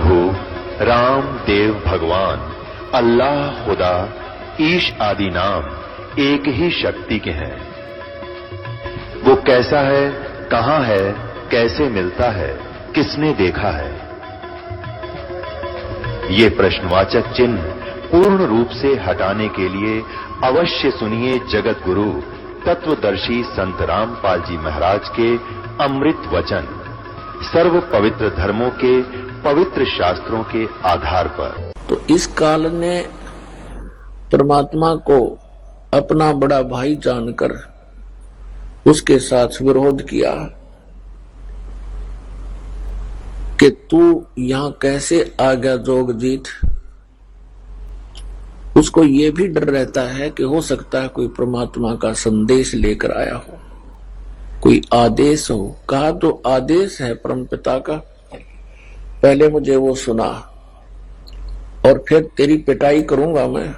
प्रभु राम देव भगवान अल्लाह खुदा ईश आदि नाम एक ही शक्ति के हैं। वो कैसा है, कहां है, कैसे मिलता है, किसने देखा है? ये प्रश्नवाचक चिन्ह पूर्ण रूप से हटाने के लिए अवश्य सुनिए जगत गुरु तत्वदर्शी संत रामपाल जी महाराज के अमृत वचन, सर्व पवित्र धर्मों के पवित्र शास्त्रों के आधार पर। तो इस काल ने परमात्मा को अपना बड़ा भाई जानकर उसके साथ विरोध किया कि तू यहां कैसे आ गया जोगजीत। उसको ये भी डर रहता है कि हो सकता है कोई परमात्मा का संदेश लेकर आया हो, कोई आदेश हो। कहा तो आदेश है परमपिता का, पहले मुझे वो सुना और फिर तेरी पिटाई करूंगा मैं,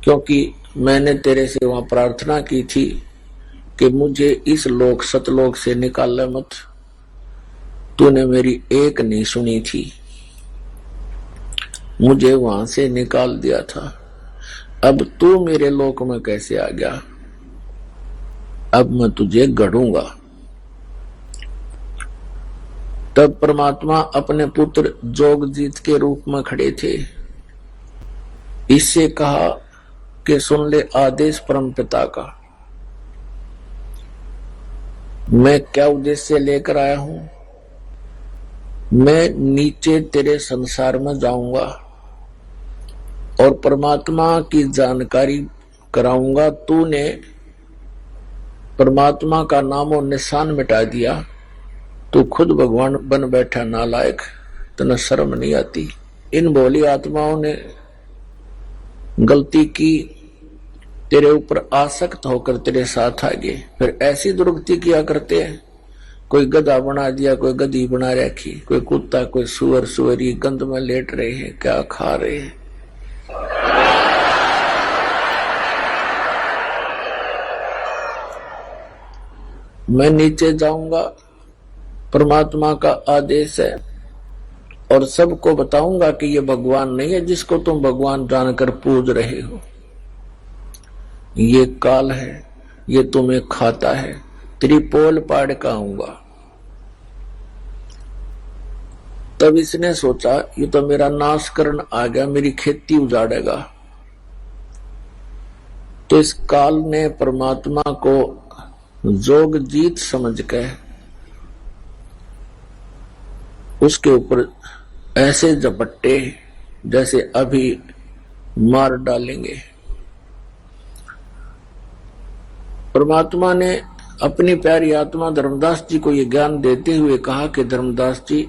क्योंकि मैंने तेरे से वहां प्रार्थना की थी कि मुझे इस लोक सतलोक से निकाल ले मत। तूने मेरी एक नहीं सुनी थी, मुझे वहां से निकाल दिया था। अब तू मेरे लोक में कैसे आ गया? अब मैं तुझे गढ़ूंगा। तब परमात्मा अपने पुत्र जोगजीत के रूप में खड़े थे। इससे कहा कि सुन ले आदेश परमपिता का। मैं क्या उद्देश्य लेकर आया हूं? मैं नीचे तेरे संसार में जाऊंगा और परमात्मा की जानकारी कराऊंगा। तूने परमात्मा का नाम और निशान मिटा दिया, तू खुद भगवान बन बैठा नालायक, तना शर्म नहीं आती। इन भोली आत्माओं ने गलती की, तेरे ऊपर आसक्त होकर तेरे साथ आ गए, फिर ऐसी दुर्गति किया करते हैं। कोई गधा बना दिया, कोई गधी बना रखी, कोई कुत्ता, कोई सुअर, सुअरी गंद में लेट रहे हैं, क्या खा रहे हैं। मैं नीचे जाऊंगा, परमात्मा का आदेश है, और सबको बताऊंगा कि ये भगवान नहीं है जिसको तुम भगवान जानकर पूज रहे हो। ये काल है, ये तुम्हें खाता है, तेरी पोल पाड़ का आऊंगा। तब इसने सोचा ये तो मेरा नाश करन आ गया, मेरी खेती उजाड़ेगा। तो इस काल ने परमात्मा को जोगजीत समझ के उसके ऊपर ऐसे झपट्टे जैसे अभी मार डालेंगे। परमात्मा ने अपनी प्यारी आत्मा धर्मदास जी को यह ज्ञान देते हुए कहा कि धर्मदास जी,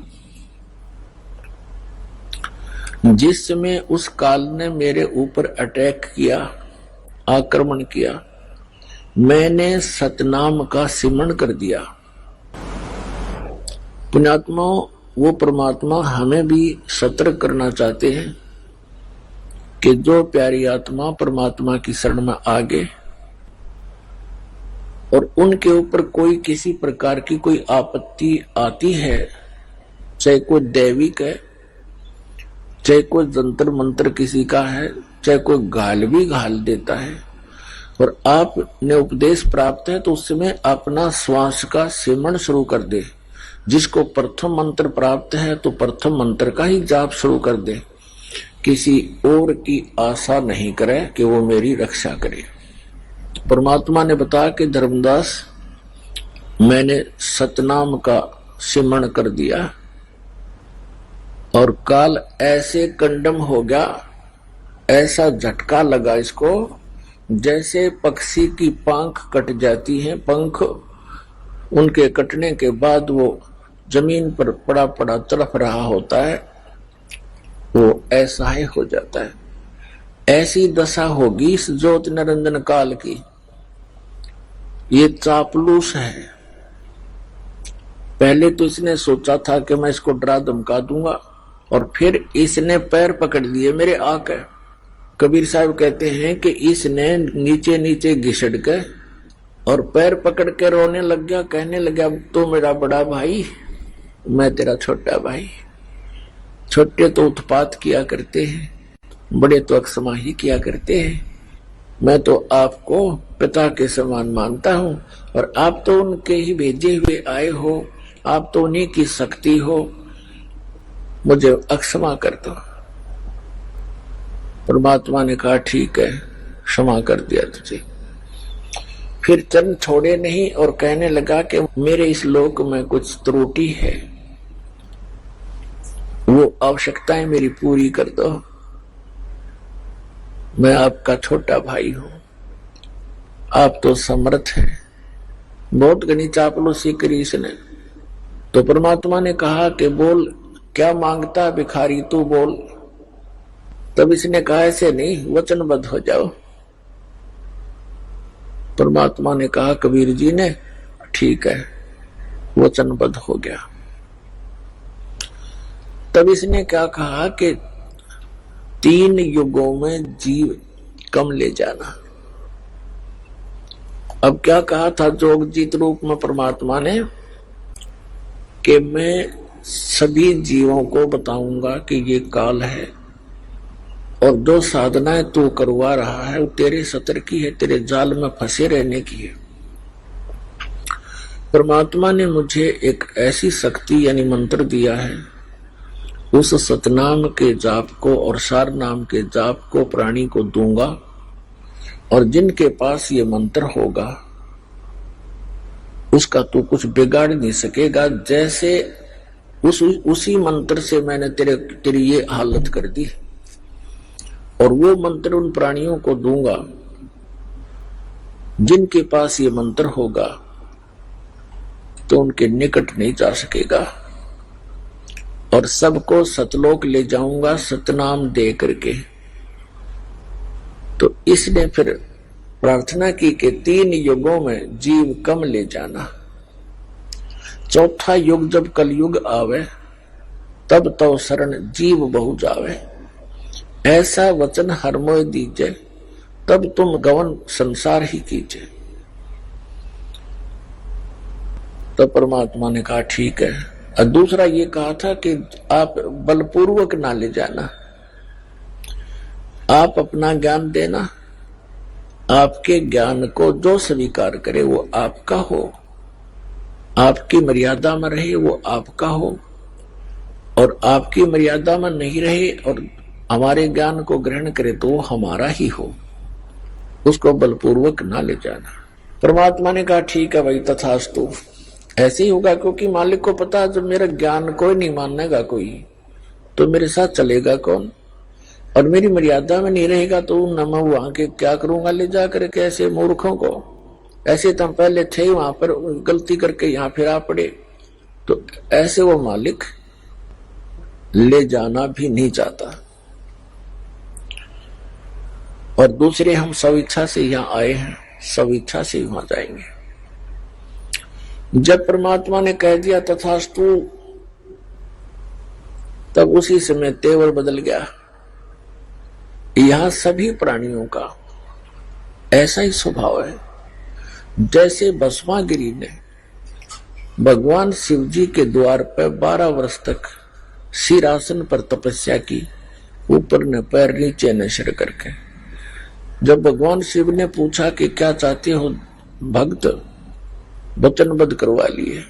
जिस समय उस काल ने मेरे ऊपर अटैक किया, आक्रमण किया, मैंने सतनाम का सिमरण कर दिया। पुण्यात्मा, वो परमात्मा हमें भी सतर्क करना चाहते हैं कि जो प्यारी आत्मा परमात्मा की शरण में आ गए और उनके ऊपर कोई किसी प्रकार की कोई आपत्ति आती है, चाहे कोई दैविक है, चाहे कोई जंतर मंत्र किसी का है, चाहे कोई गाल भी घाल देता है, और आपने उपदेश प्राप्त है तो उस समय अपना श्वास का सिमरण शुरू कर दे। जिसको प्रथम मंत्र प्राप्त है तो प्रथम मंत्र का ही जाप शुरू कर दे, किसी और की आशा नहीं करे कि वो मेरी रक्षा करे। परमात्मा ने बताया कि धर्मदास, मैंने सतनाम का सिमरण कर दिया और काल ऐसे कंडम हो गया, ऐसा झटका लगा इसको जैसे पक्षी की पंख कट जाती है। पंख उनके कटने के बाद वो जमीन पर पड़ा पड़ा तड़फ रहा होता है, वो ऐसा ही हो जाता है। ऐसी दशा होगी इस ज्योति निरंजन काल की। ये चापलूस है। पहले तो इसने सोचा था कि मैं इसको डरा धमका दूंगा, और फिर इसने पैर पकड़ लिए मेरे आकर। कबीर साहब कहते हैं कि इसने नीचे नीचे घिसड़ के और पैर पकड़ के रोने लग गया, कहने लगा, तो मेरा बड़ा भाई, मैं तेरा छोटा भाई। छोटे तो उत्पात किया करते हैं, बड़े तो अक्षमा ही किया करते हैं। मैं तो आपको पिता के समान मानता हूं और आप तो उनके ही भेजे हुए आए हो, आप तो उन्हीं की शक्ति हो, मुझे अक्षमा कर दो। परमात्मा ने कहा ठीक है, क्षमा कर दिया तुझे। फिर चरण छोड़े नहीं और कहने लगा कि मेरे इस लोक में कुछ त्रुटि है, वो आवश्यकताएं मेरी पूरी कर दो। मैं आपका छोटा भाई हूं, आप तो समर्थ हैं। बहुत घनी चापलूसी करी इसने। तो परमात्मा ने कहा कि बोल क्या मांगता भिखारी, तू बोल। तब इसने कहा ऐसे नहीं, वचनबद्ध हो जाओ। परमात्मा ने कहा कबीर जी ने ठीक है, वचनबद्ध हो गया। तब इसने क्या कहा कि 3 युगों में जीव कम ले जाना। अब क्या कहा था जोगजीत रूप में परमात्मा ने कि मैं सभी जीवों को बताऊंगा कि ये काल है और जो साधनाएं तू करवा रहा है वो तेरे सतर की है, तेरे जाल में फंसे रहने की है। परमात्मा ने मुझे एक ऐसी शक्ति यानी मंत्र दिया है, उस सतनाम के जाप को और सार नाम के जाप को प्राणी को दूंगा और जिनके पास ये मंत्र होगा उसका तू कुछ बिगाड़ नहीं सकेगा। जैसे उसी मंत्र से मैंने तेरी ये हालत कर दी और वो मंत्र उन प्राणियों को दूंगा जिनके पास ये मंत्र होगा, तो उनके निकट नहीं जा सकेगा और सबको सतलोक ले जाऊंगा सतनाम दे करके। तो इसने फिर प्रार्थना की कि 3 युगों में जीव कम ले जाना। चौथा युग जब कलयुग आवे तब तो शरण जीव बहु जावे। ऐसा वचन हर मोय दीजे, तब तुम गवन संसार ही कीजिए। तो परमात्मा ने कहा ठीक है। और दूसरा ये कहा था कि आप बलपूर्वक ना ले जाना, आप अपना ज्ञान देना, आपके ज्ञान को जो स्वीकार करे वो आपका हो, आपकी मर्यादा में रहे वो आपका हो, और आपकी मर्यादा में नहीं रहे और हमारे ज्ञान को ग्रहण करे तो वो हमारा ही हो, उसको बलपूर्वक ना ले जाना। परमात्मा ने कहा ठीक है भाई, तथास्तु, ऐसे ही होगा। क्योंकि मालिक को पता जब मेरा ज्ञान कोई नहीं मानेगा कोई, तो मेरे साथ चलेगा कौन, और मेरी मर्यादा में नहीं रहेगा तो न मैं वहां के क्या करूंगा ले जा करके ऐसे मूर्खों को। ऐसे तो हम पहले थे वहां पर, गलती करके यहाँ फिर आ पड़े, तो ऐसे वो मालिक ले जाना भी नहीं चाहता। और दूसरे हम सब इच्छा से यहाँ आए हैं, सब इच्छा से वहां जाएंगे। जब परमात्मा ने कह दिया तथास्तु, तब उसी समय तेवर बदल गया। यहां सभी प्राणियों का ऐसा ही स्वभाव है। जैसे भस्मागिरी ने भगवान शिव जी के द्वार पर 12 वर्ष तक सिरासन पर तपस्या की, ऊपर न पैर नीचे न सिर करके। जब भगवान शिव ने पूछा कि क्या चाहते हो भक्त, वचनबद्ध करवा लिए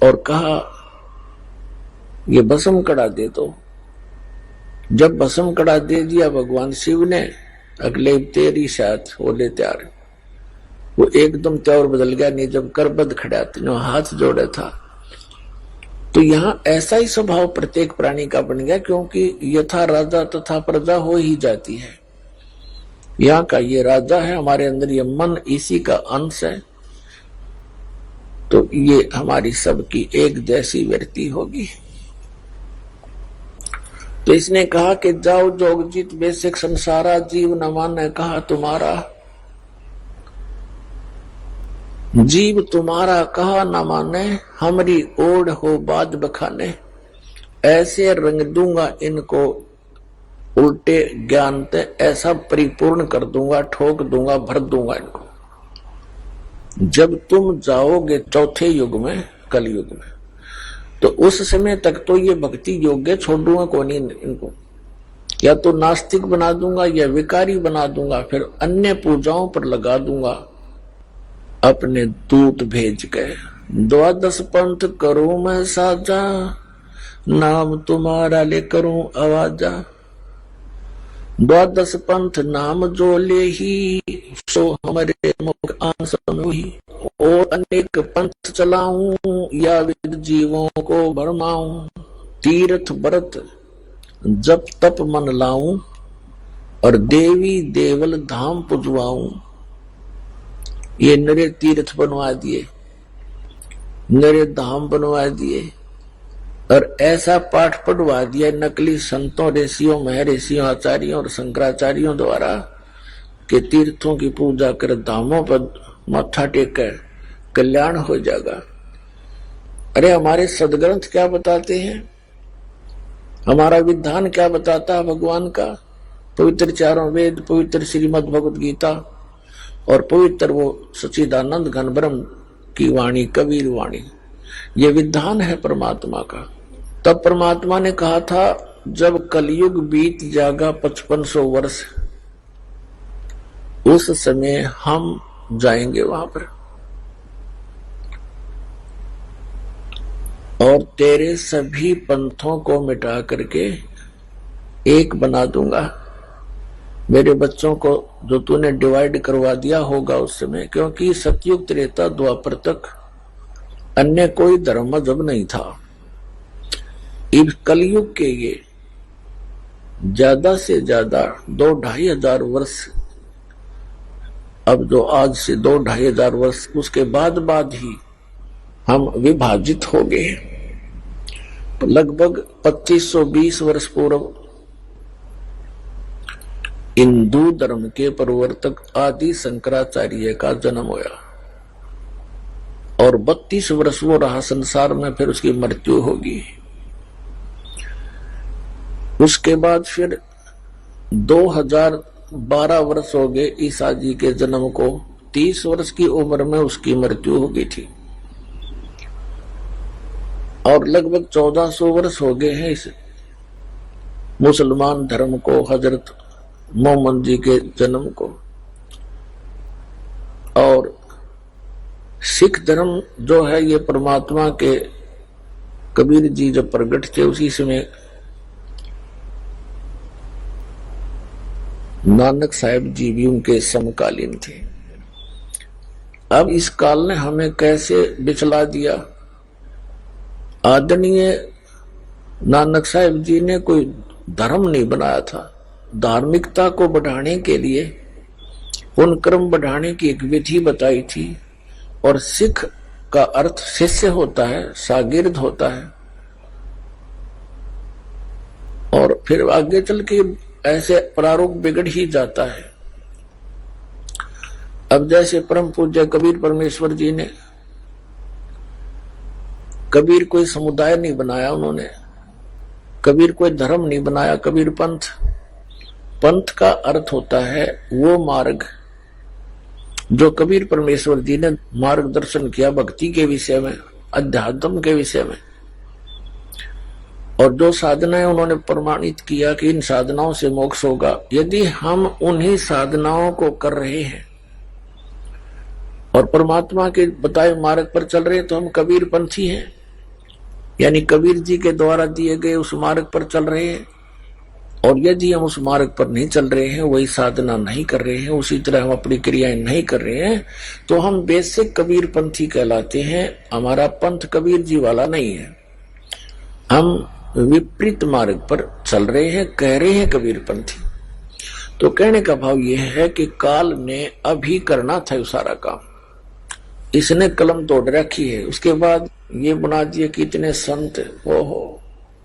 और कहा ये भस्म कड़ा दे दो। जब भस्म कड़ा दे दिया भगवान शिव ने, अगले तेरी साथ होले तैयार, वो एकदम त्योर बदल गया। नहीं जब करबद्ध खड़ा था, हाथ जोड़ा था। तो यहाँ ऐसा ही स्वभाव प्रत्येक प्राणी का बन गया, क्योंकि यथा राजा तथा प्रजा हो ही जाती है। यहाँ का ये राजा है, हमारे अंदर ये मन इसी का अंश है, तो ये हमारी सबकी एक जैसी वृत्ति होगी। तो इसने कहा कि जाओ जोगजीत बेसिक संसारा, जीव न माने कहा तुम्हारा। जीव तुम्हारा कहा न माने, हमारी ओढ़ हो बाज बखाने। ऐसे रंग दूंगा इनको उल्टे ज्ञान ते, ऐसा परिपूर्ण कर दूंगा, ठोक दूंगा, भर दूंगा इनको। जब तुम जाओगे चौथे युग में, कलयुग में, तो उस समय तक तो ये भक्ति योग्य छोड़ दूंगा कौन नहीं इनको, या तो नास्तिक बना दूंगा या विकारी बना दूंगा, फिर अन्य पूजाओं पर लगा दूंगा अपने दूत भेज के। 12 पंथ करूं मैं साजा, नाम तुम्हारा ले करूं आवाजा। 12 पंथ नाम जो ले ही, सो हमारे मुख आसन हुई। और अनेक पंथ चलाऊं, या विद जीवों को भरमाऊं। तीर्थ व्रत जप तप मन लाऊं, और देवी देवल धाम पुजवाऊं। ये नरे तीर्थ बनवा दिए, नरे धाम बनवा दिए, और ऐसा पाठ पढ़वा दिया नकली संतों, ऋषियों, महर्षियों, आचार्यों और शंकराचार्यों द्वारा कि तीर्थों की पूजा कर, धामों पर माथा टेक कर कल्याण हो जाएगा। अरे हमारे सदग्रंथ क्या बताते हैं, हमारा विधान क्या बताता है भगवान का? पवित्र चारों वेद, पवित्र श्रीमद् भगवत गीता, और पवित्र वो सच्चिदानंद घन ब्रह्म की वाणी, कबीर वाणी, ये विधान है परमात्मा का। तब परमात्मा ने कहा था जब कलयुग बीत जाएगा 5500 वर्ष, उस समय हम जाएंगे वहां पर, और तेरे सभी पंथों को मिटा करके एक बना दूंगा। मेरे बच्चों को जो तूने डिवाइड करवा दिया होगा उस समय, क्योंकि सतयुग त्रेता द्वापर तक अन्य कोई धर्म मजहब नहीं था। इस कलयुग के ये ज्यादा से ज्यादा 2-2.5 हजार वर्ष, अब जो आज से 2-2.5 हजार वर्ष उसके बाद ही हम विभाजित हो गए। लगभग 2520 वर्ष पूर्व हिंदू धर्म के प्रवर्तक आदि शंकराचार्य का जन्म हुआ, और 32 वर्ष वो रहा संसार में, फिर उसकी मृत्यु होगी। उसके बाद फिर 2012 वर्ष हो गए ईसा जी के जन्म को। 30 वर्ष की उम्र में उसकी मृत्यु हो गई थी, और लगभग 1400 वर्ष हो गए हैं इस मुसलमान धर्म को, हजरत मोहम्मद जी के जन्म को। और सिख धर्म जो है ये परमात्मा के कबीर जी जब प्रकट थे उसी समय नानक साहिब जी भी उनके समकालीन थे। अब इस काल ने हमें कैसे बिचला दिया। आदरणीय नानक साहिब जी ने कोई धर्म नहीं बनाया था, धार्मिकता को बढ़ाने के लिए उन क्रम बढ़ाने की एक विधि बताई थी। और सिख का अर्थ शिष्य होता है, शागिर्द होता है, और फिर आगे चल के ऐसे प्रारूप बिगड़ ही जाता है। अब जैसे परम पूज्य कबीर परमेश्वर जी ने, कबीर कोई समुदाय नहीं बनाया उन्होंने, कबीर कोई धर्म नहीं बनाया, कबीर पंथ। पंथ का अर्थ होता है वो मार्ग जो कबीर परमेश्वर जी ने मार्गदर्शन किया भक्ति के विषय में, अध्यात्म के विषय में, और जो साधनाएं उन्होंने प्रमाणित किया कि इन साधनाओं से मोक्ष होगा। यदि हम उन्हीं साधनाओं को कर रहे हैं और परमात्मा के बताए मार्ग पर चल रहे हैं तो हम कबीर पंथी हैं, यानी कबीर जी के द्वारा दिए गए उस मार्ग पर चल रहे हैं। और यदि हम उस मार्ग पर नहीं चल रहे हैं, वही साधना नहीं कर रहे हैं, उसी तरह हम अपनी क्रियाएं नहीं कर रहे हैं, तो हम बेसिक कबीर पंथी कहलाते हैं। हमारा पंथ कबीर जी वाला नहीं है, हम विपरीत मार्ग पर चल रहे हैं, कह रहे हैं कबीर पंथी। तो कहने का भाव यह है कि काल ने अभी करना था सारा काम, इसने कलम तोड़ रखी है। उसके बाद ये बना दिए कि इतने संत, ओहो,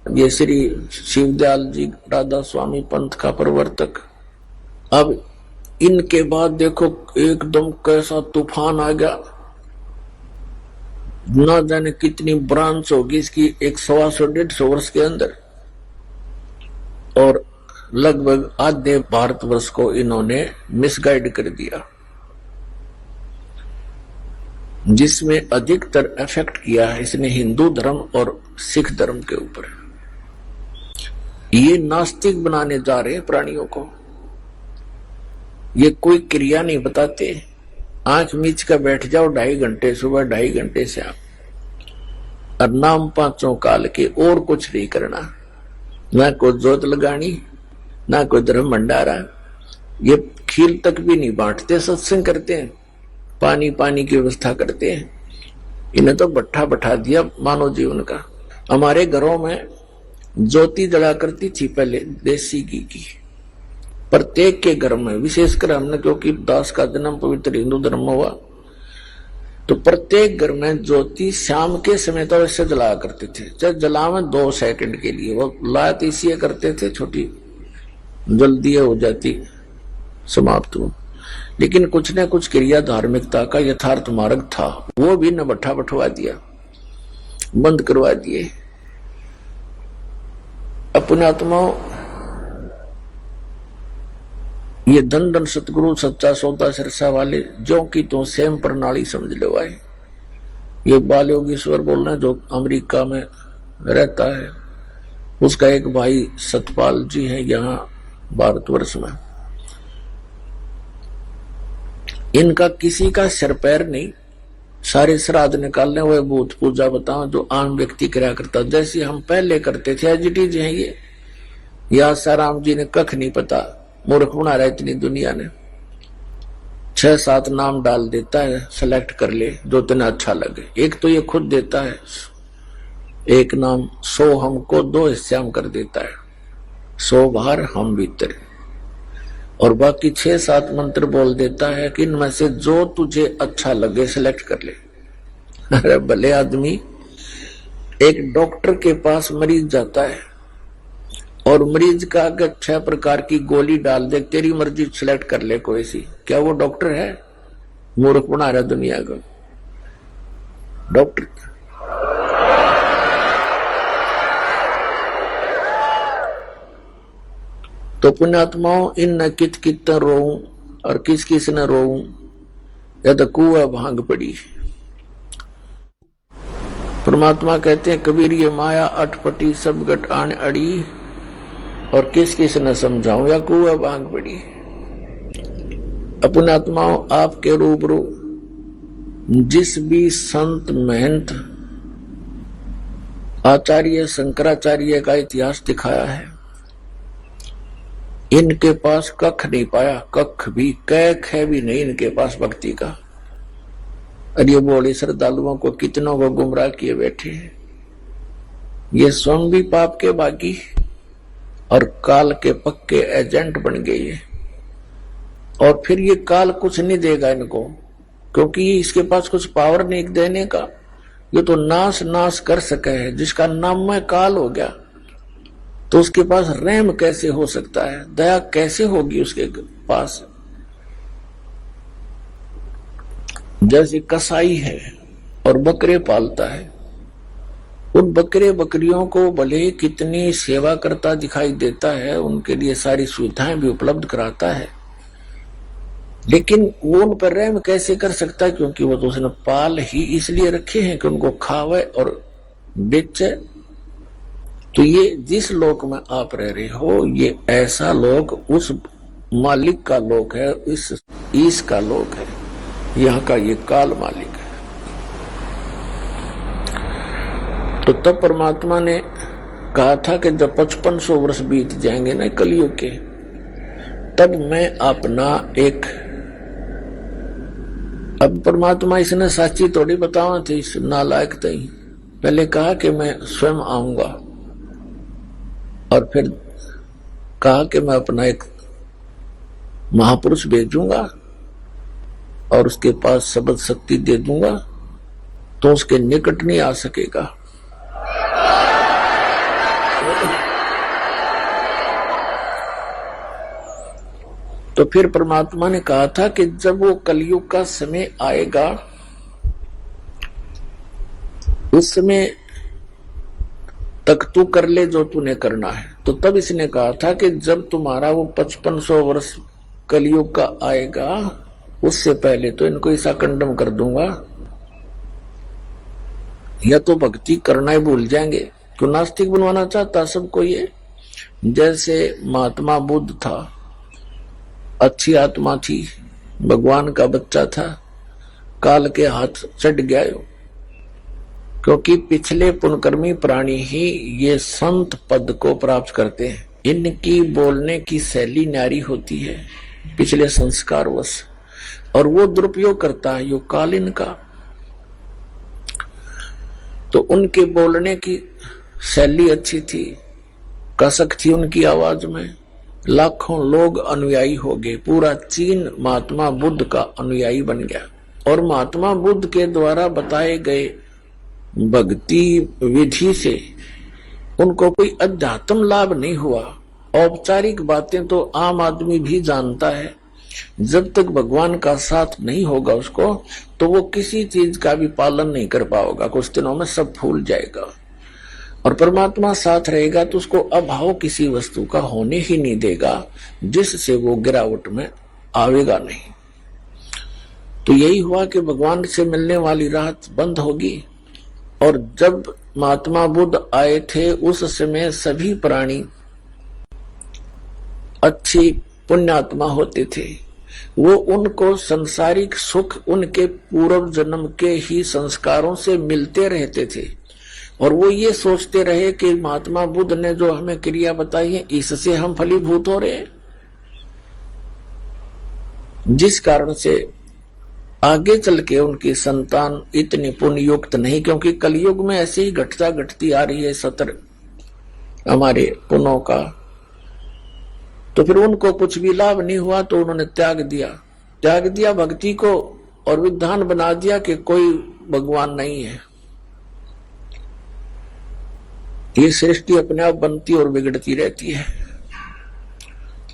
ये श्री शिवदयाल जी राधा स्वामी पंथ का प्रवर्तक। अब इनके बाद देखो एकदम कैसा तूफान आ गया, ना जाने कितनी ब्रांच होगी इसकी, 100-150 वर्ष के अंदर, और लगभग आधे भारतवर्ष को इन्होंने मिसगाइड कर दिया। जिसमें अधिकतर इफेक्ट किया है इसने हिंदू धर्म और सिख धर्म के ऊपर। ये नास्तिक बनाने जा रहे हैं प्राणियों को। ये कोई क्रिया नहीं बताते। आंख मीच कर बैठ जाओ 2.5 घंटे सुबह, 2.5 घंटे से आप, और नाम पांचों काल के, और कुछ नहीं करना, ना कोई जोत लगानी, ना कोई धर्म भंडारा। ये खीर तक भी नहीं बांटते, सत्संग करते हैं, पानी की व्यवस्था करते हैं। इन्हें तो भट्ठा बैठा दिया मानव जीवन का। हमारे घरों में ज्योति जला करती थी पहले देसी घी की, प्रत्येक के घर में, विशेषकर हमने, क्योंकि दास का जन्म पवित्र हिंदू धर्म में हुआ, तो प्रत्येक घर में ज्योति शाम के समय तो ऐसे जलाया करते थे, चाहे जलावे 2 सेकंड के लिए। वो लात इसलिए करते थे, छोटी जल्दी हो जाती, समाप्त हो। लेकिन कुछ न कुछ क्रिया धार्मिकता का यथार्थ मार्ग था, वो भी न भट्ठा बैठवा दिया, बंद करवा दिए। अपने आत्माओं, ये धन धन सतगुरु सच्चा सौदा सिरसा वाले जो की तो सेम प्रणाली समझ लो आए। ये बाल योगेश्वर बोलना जो अमेरिका में रहता है, उसका एक भाई सतपाल जी है यहाँ भारतवर्ष में। इनका किसी का सिर पैर नहीं, सारे श्राद्ध निकालने हुए भूत पूजा बताओ जो आम व्यक्ति करा करता, जैसे हम पहले करते थे। एजिटीज है ये। या साराम जी ने कख नहीं पता, मूर्ख बना रहा इतनी दुनिया ने। 6-7 नाम डाल देता है, सेलेक्ट कर ले जो तेना अच्छा लगे। एक तो ये खुद देता है एक नाम, 100 हमको 2 हिस्से हम कर देता है, 100 बाहर हम भीतर, और बाकी 6-7 मंत्र बोल देता है कि इनमें से जो तुझे अच्छा लगे सेलेक्ट कर ले। अरे भले आदमी, एक डॉक्टर के पास मरीज जाता है और मरीज का अगर 6 प्रकार की गोली डाल दे, तेरी मर्जी सिलेक्ट कर ले कोई सी, क्या वो डॉक्टर है? मूर्ख बना रहा दुनिया को डॉक्टर। तो पुण्यात्माओं, इन न कित कित रोऊं और किस किस न रोऊं, या तो कुआ भांग पड़ी। परमात्मा कहते हैं कबीर ये माया अटपटी सब गट आन अड़ी, और किस किस न समझाऊं या कुआ भांग पड़ी। अपने आत्माओं, आपके रूबरू जिस भी संत महंत आचार्य शंकराचार्य का इतिहास दिखाया है, इनके पास कख नहीं पाया, कख भी, कैख है भी नहीं इनके पास भक्ति का। और ये बोले श्रद्धालुओं को कितनों को गुमराह किए बैठे हैं। ये स्वयं भी पाप के बागी और काल के पक्के एजेंट बन गए ये। और फिर ये काल कुछ नहीं देगा इनको, क्योंकि इसके पास कुछ पावर नहीं देने का। ये तो नाश कर सके है, जिसका नाम में काल हो गया तो उसके पास रहम कैसे हो सकता है, दया कैसे होगी उसके पास। जैसे कसाई है और बकरे पालता है, उन बकरे बकरियों को भले कितनी सेवा करता दिखाई देता है, उनके लिए सारी सुविधाएं भी उपलब्ध कराता है, लेकिन वो उन पर रहम कैसे कर सकता है? क्योंकि वो तो उसने पाल ही इसलिए रखे हैं कि उनको खावे और बेचे। तो ये जिस लोक में आप रह रहे हो, ये ऐसा लोक उस मालिक का लोक है, इस ईश का लोक है, यहाँ का ये काल मालिक है। तो तब परमात्मा ने कहा था कि जब 5500 वर्ष बीत जाएंगे ना कलयुग के, तब मैं अपना एक, अब परमात्मा इसने साची थोड़ी बतावा थी, इस नालायक थी। पहले कहा कि मैं स्वयं आऊंगा, और फिर कहा कि मैं अपना एक महापुरुष भेजूंगा और उसके पास शब्द शक्ति दे दूंगा, तो उसके निकट नहीं आ सकेगा। तो फिर परमात्मा ने कहा था कि जब वो कलयुग का समय आएगा, उस समय तक तू कर ले जो तूने करना है। तो तब इसने कहा था कि जब तुम्हारा वो 5500 वर्ष कलयुग का आएगा, उससे पहले तो इनको ऐसा कंडम कर दूंगा या तो भक्ति करना ही भूल जाएंगे। क्यों नास्तिक बनवाना चाहता सबको ये? जैसे महात्मा बुद्ध था, अच्छी आत्मा थी, भगवान का बच्चा था, काल के हाथ चढ़ गया, क्योंकि पिछले पुण्यकर्मी प्राणी ही ये संत पद को प्राप्त करते हैं। इनकी बोलने की शैली न्यारी होती है पिछले संस्कार वश, और वो दुरुपयोग करता है यो काल इनका। तो उनके बोलने की शैली अच्छी थी, कसक थी उनकी आवाज में, लाखों लोग अनुयायी हो गए। पूरा चीन महात्मा बुद्ध का अनुयायी बन गया। और महात्मा बुद्ध के द्वारा बताए गए भक्ति विधि से उनको कोई अध्यात्म लाभ नहीं हुआ। औपचारिक बातें तो आम आदमी भी जानता है, जब तक भगवान का साथ नहीं होगा उसको, तो वो किसी चीज का भी पालन नहीं कर पाएगा, कुछ दिनों में सब भूल जाएगा। और परमात्मा साथ रहेगा तो उसको अभाव किसी वस्तु का होने ही नहीं देगा, जिससे वो गिरावट में आवेगा नहीं। तो यही हुआ कि भगवान से मिलने वाली राहत बंद होगी। और जब महात्मा बुद्ध आए थे उस समय सभी प्राणी अच्छी पुण्यात्मा होते थे। वो उनको संसारिक सुख उनके पूर्व जन्म के ही संस्कारों से मिलते रहते थे, और वो ये सोचते रहे कि महात्मा बुद्ध ने जो हमें क्रिया बताई है इससे हम फलीभूत हो रहे हैं, जिस कारण से आगे चल के उनकी संतान इतनी पुण्य युक्त नहीं, क्योंकि कलयुग में ऐसे ही घटती आ रही है सतर हमारे पुण्यों का। तो फिर उनको कुछ भी लाभ नहीं हुआ, तो उन्होंने त्याग दिया भक्ति को, और विधान बना दिया कि कोई भगवान नहीं है। ये सृष्टि अपने आप बनती और बिगड़ती रहती है,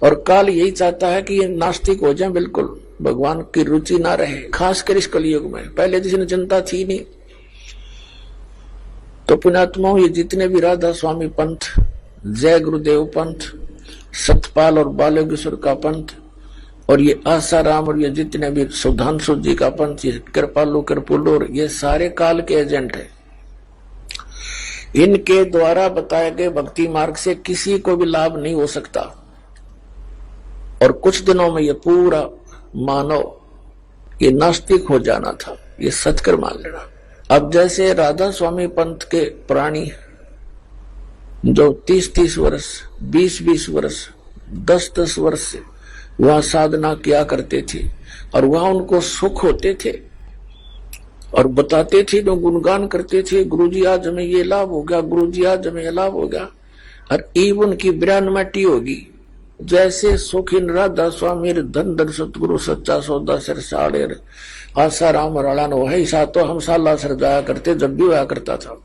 और काल यही चाहता है कि ये नास्तिक हो जाए, बिल्कुल भगवान की रुचि ना रहे, खासकर इस कलयुग में। पहले जिसने चिंता थी नहीं। तो पुण्यात्माओं, ये जितने भी राधा स्वामी पंथ, जय गुरुदेव पंथ, सतपाल और बालकेश्वर का पंथ, और ये आसाराम, और ये जितने भी सुधांशु जी का पंथ, ये कृपालु कृपुलु, और ये सारे काल के एजेंट है। इनके द्वारा बताए गए भक्ति मार्ग से किसी को भी लाभ नहीं हो सकता, और कुछ दिनों में ये पूरा मानव ये नास्तिक हो जाना था, ये सत्कर मान लेना। अब जैसे राधा स्वामी पंथ के प्राणी जो 30-30 वर्ष, 20-20 वर्ष, 10-10 वर्ष से वहां साधना किया करते थे, और वहां उनको सुख होते थे, और बताते थे, जो गुणगान करते थे, गुरुजी आज हमें ये लाभ हो गया, गुरुजी आज हमें ये लाभ हो गया। और ईब उनकी ब्राह्मटी होगी, जैसे सुखिन राधा स्वामी धन धन सतगुरु सच्चा सौदा सिर साड़े आशा राम राणा वही सा। तो हम साला सर जाया करते, जब भी होया करता था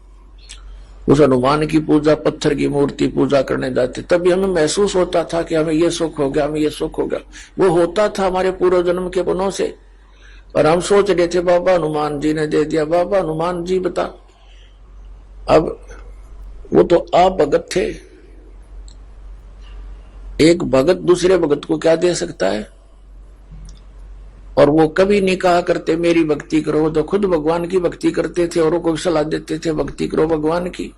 उस हनुमान की पूजा, पत्थर की मूर्ति पूजा करने जाते, तभी हमें महसूस होता था कि हमें ये सुख हो गया, हमें ये सुख हो गया। वो होता था हमारे पूर्व जन्म के पुण्यों से, और हम सोच रहे थे बाबा हनुमान जी ने दे दिया, बाबा हनुमान जी बता। अब वो तो आप भगत थे, एक भगत दूसरे भगत को क्या दे सकता है? और वो कभी नहीं कहा करते मेरी भक्ति करो, वो तो खुद भगवान की भक्ति करते थे, औरों को सलाह देते थे भक्ति करो भगवान की।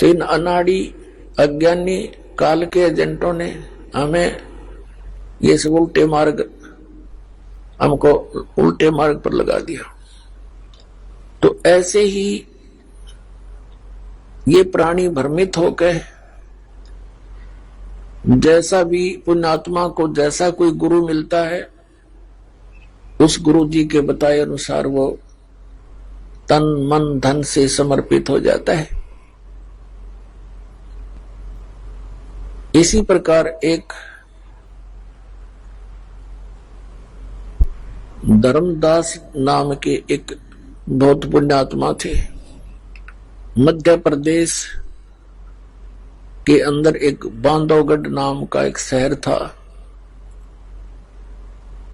तो इन अनाड़ी अज्ञानी काल के एजेंटों ने हमें ये सब उल्टे मार्ग, हमको उल्टे मार्ग पर लगा दिया। तो ऐसे ही ये प्राणी भ्रमित होकर, जैसा भी पुण्यात्मा को जैसा कोई गुरु मिलता है, उस गुरु जी के बताए अनुसार वो तन मन धन से समर्पित हो जाता है। इसी प्रकार एक धर्मदास नाम के एक बहुत पुण्यात्मा थे। मध्य प्रदेश के अंदर एक बांधवगढ़ नाम का एक शहर था,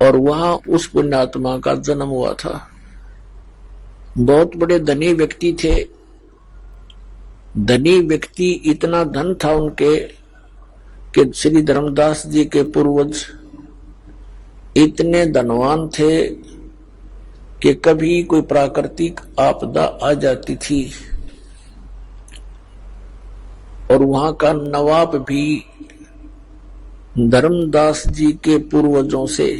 और वहां उस पुण्यात्मा का जन्म हुआ था। बहुत बड़े धनी व्यक्ति थे। धनी व्यक्ति, इतना धन था उनके कि श्री धर्मदास जी के पूर्वज इतने धनवान थे कि कभी कोई प्राकृतिक आपदा आ जाती थी और वहां का नवाब भी धर्मदास जी के पूर्वजों से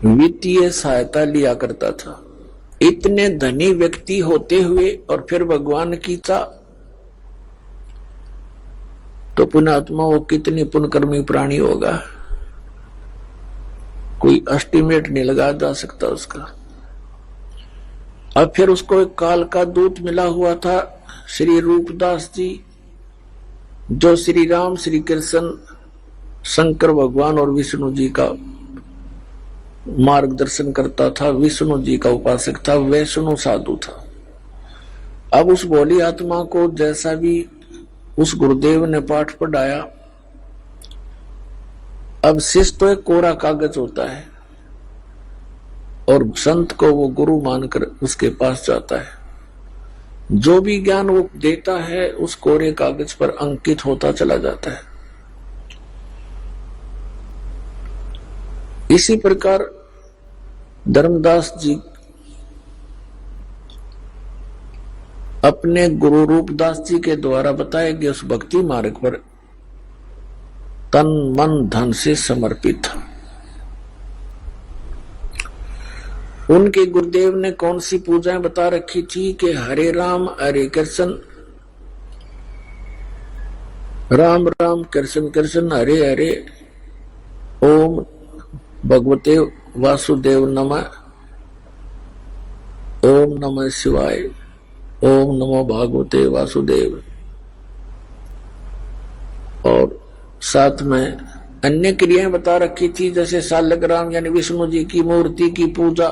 वित्तीय सहायता लिया करता था। इतने धनी व्यक्ति होते हुए और फिर भगवान की चाह, तो पुण्यात्मा वो कितनी पुण्यकर्मी प्राणी होगा, कोई एस्टिमेट नहीं लगा जा सकता उसका। अब फिर उसको एक काल का दूत मिला हुआ था, श्री रूपदास जी, जो श्री राम, श्री कृष्ण, शंकर भगवान और विष्णु जी का मार्गदर्शन करता था, विष्णु जी का उपासक था, वैष्णव साधु था। अब उस भोली आत्मा को जैसा भी उस गुरुदेव ने पाठ पढ़ाया, अब शिष्य तो एक कोरा कागज होता है और संत को वो गुरु मानकर उसके पास जाता है। जो भी ज्ञान वो देता है उस कोरे कागज पर अंकित होता चला जाता है। इसी प्रकार धर्मदास जी अपने गुरु रूपदास जी के द्वारा बताए गए उस भक्ति मार्ग पर तन मन धन से समर्पित था। उनके गुरुदेव ने कौन सी पूजाएं बता रखी थी कि हरे राम हरे कृष्ण, राम राम कृष्ण कृष्ण हरे हरे, ओम भगवते वासुदेव नमः, ओम नमः शिवाय, ओम नमो भगवते वासुदेव। और साथ में अन्य क्रियाएं बता रखी थी, जैसे सालग्राम यानी विष्णु जी की मूर्ति की पूजा,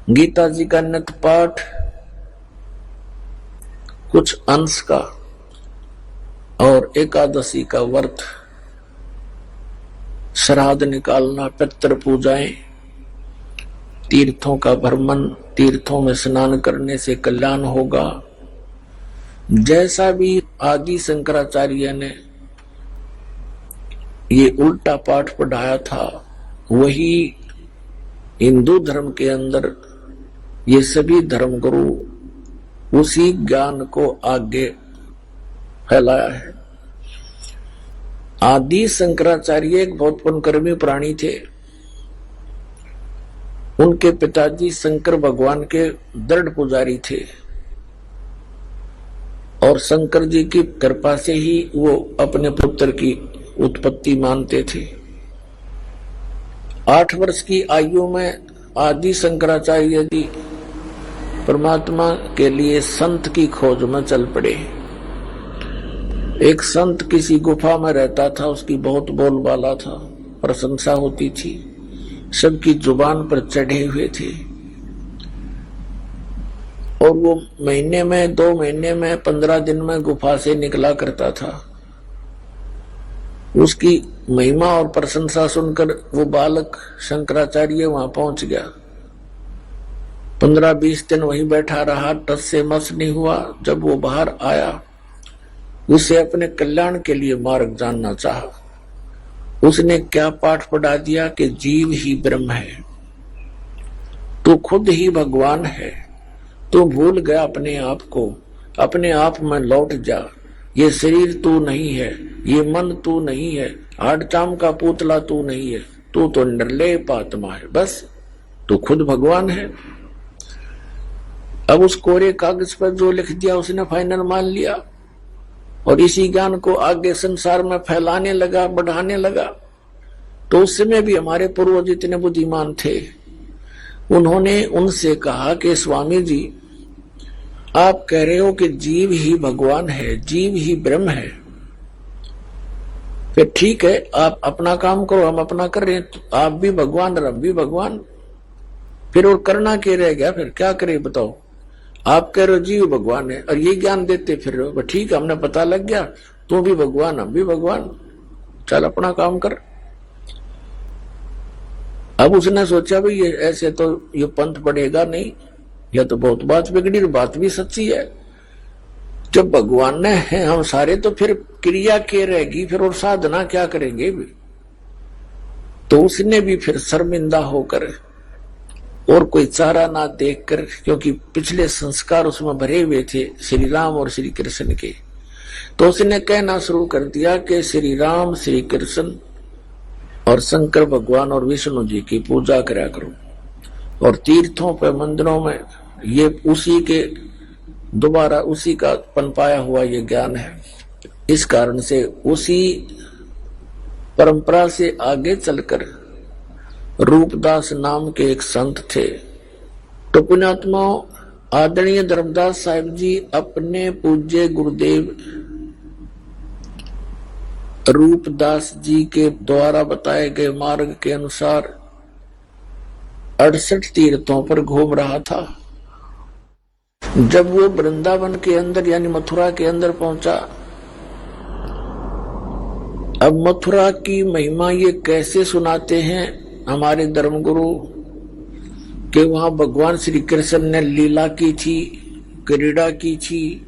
गीता जी का नित्य पाठ, कुछ अंश का, और एकादशी का व्रत, श्राद्ध निकालना, पितृ पूजाएं, तीर्थों का भ्रमण, तीर्थों में स्नान करने से कल्याण होगा। जैसा भी आदि शंकराचार्य ने ये उल्टा पाठ पढ़ाया था, वही हिंदू धर्म के अंदर ये सभी धर्मगुरु उसी ज्ञान को आगे फैलाया है। आदि शंकराचार्य एक बहुत पुण्यकर्मी प्राणी थे। उनके पिताजी शंकर भगवान के दृढ़ पुजारी थे और शंकर जी की कृपा से ही वो अपने पुत्र की उत्पत्ति मानते थे। 8 वर्ष की आयु में आदि शंकराचार्य जी परमात्मा के लिए संत की खोज में चल पड़े। एक संत किसी गुफा में रहता था, उसकी बहुत बोलबाला था, प्रशंसा होती थी, सबकी जुबान पर चढ़े हुए थे और वो महीने में, 2 महीने में, 15 दिन में गुफा से निकला करता था। उसकी महिमा और प्रशंसा सुनकर वो बालक शंकराचार्य वहां पहुंच गया। 15-20 दिन वहीं बैठा रहा, टस से मस नहीं हुआ। जब वो बाहर आया, उसे अपने कल्याण के लिए मार्ग जानना चाहा। उसने क्या पाठ पढ़ा दिया कि जीव ही ब्रह्म है, तू खुद ही भगवान है, तू भूल गया अपने आप को, अपने आप में लौट जा। ये शरीर तू नहीं है, ये मन तू नहीं है, हाड़ चाम का पुतला तू नहीं है, तू तो निर्लेप आत्मा है, बस तू खुद भगवान है। अब उस कोरे कागज पर जो लिख दिया उसने फाइनल मान लिया और इसी ज्ञान को आगे संसार में फैलाने लगा, बढ़ाने लगा। तो उस समय भी हमारे पूर्वज इतने बुद्धिमान थे, उन्होंने उनसे कहा कि स्वामी जी, आप कह रहे हो कि जीव ही भगवान है, जीव ही ब्रह्म है, फिर ठीक है, आप अपना काम करो, हम अपना कर रहे हैं, तो आप भी भगवान और हम भी भगवान, फिर और करना क्या रह गया? फिर क्या करे बताओ? आप कह रहे हो जीव भगवान है और ये ज्ञान देते फिर रहे हो, ठीक है, हमने पता लग गया, तू भी भगवान हम भी भगवान, चल अपना काम कर। अब उसने सोचा भाई ये ऐसे तो ये पंथ बढ़ेगा नहीं, यह तो बहुत बात बिगड़ी, बात भी सच्ची है। जब भगवान ने है हम सारे, तो फिर क्रिया क्या रहेगी फिर, और साधना क्या करेंगे भी? तो उसने भी फिर शर्मिंदा होकर और कोई चारा ना देखकर, क्योंकि पिछले संस्कार उसमें भरे हुए थे श्री राम और श्री कृष्ण के, तो उसने कहना शुरू कर दिया कि श्री राम, श्री कृष्ण और शंकर भगवान और विष्णु जी की पूजा करा करो। और तीर्थों पे, मंदिरों में ये उसी के दोबारा उसी का पनपाया हुआ ये ज्ञान है। इस कारण से उसी परंपरा से आगे चलकर रूपदास नाम के एक संत थे। तो पुण्यात्मा आदरणीय धर्मदास साहिब जी अपने पूज्य गुरुदेव रूपदास जी के द्वारा बताए गए मार्ग के अनुसार 68 तीर्थों पर घूम रहा था। जब वो वृंदावन के अंदर यानी मथुरा के अंदर पहुंचा, अब मथुरा की महिमा ये कैसे सुनाते हैं हमारे धर्मगुरु कि वहां भगवान श्री कृष्ण ने लीला की थी, क्रीड़ा की थी।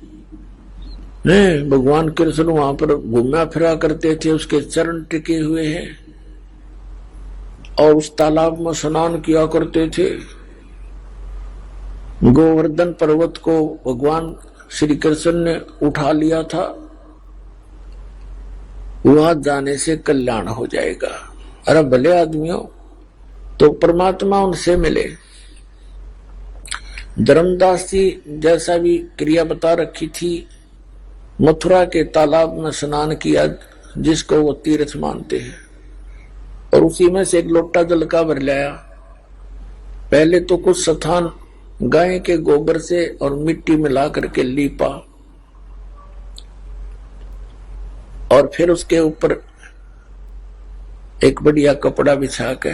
भगवान कृष्ण वहां पर घूमा फिरा करते थे, उसके चरण टिके हुए हैं और उस तालाब में स्नान किया करते थे। गोवर्धन पर्वत को भगवान श्री कृष्ण ने उठा लिया था। वहां जाने से कल्याण हो जाएगा। अरे भले आदमियों, तो परमात्मा उनसे मिले। धर्मदास जी जैसा भी क्रिया बता रखी थी, मथुरा के तालाब में स्नान किया जिसको वो तीर्थ मानते हैं, और उसी में से एक लोटा जल का भर लाया। पहले तो कुछ स्थान गाय के गोबर से और मिट्टी मिला करके लीपा, और फिर उसके ऊपर एक बढ़िया कपड़ा बिछा के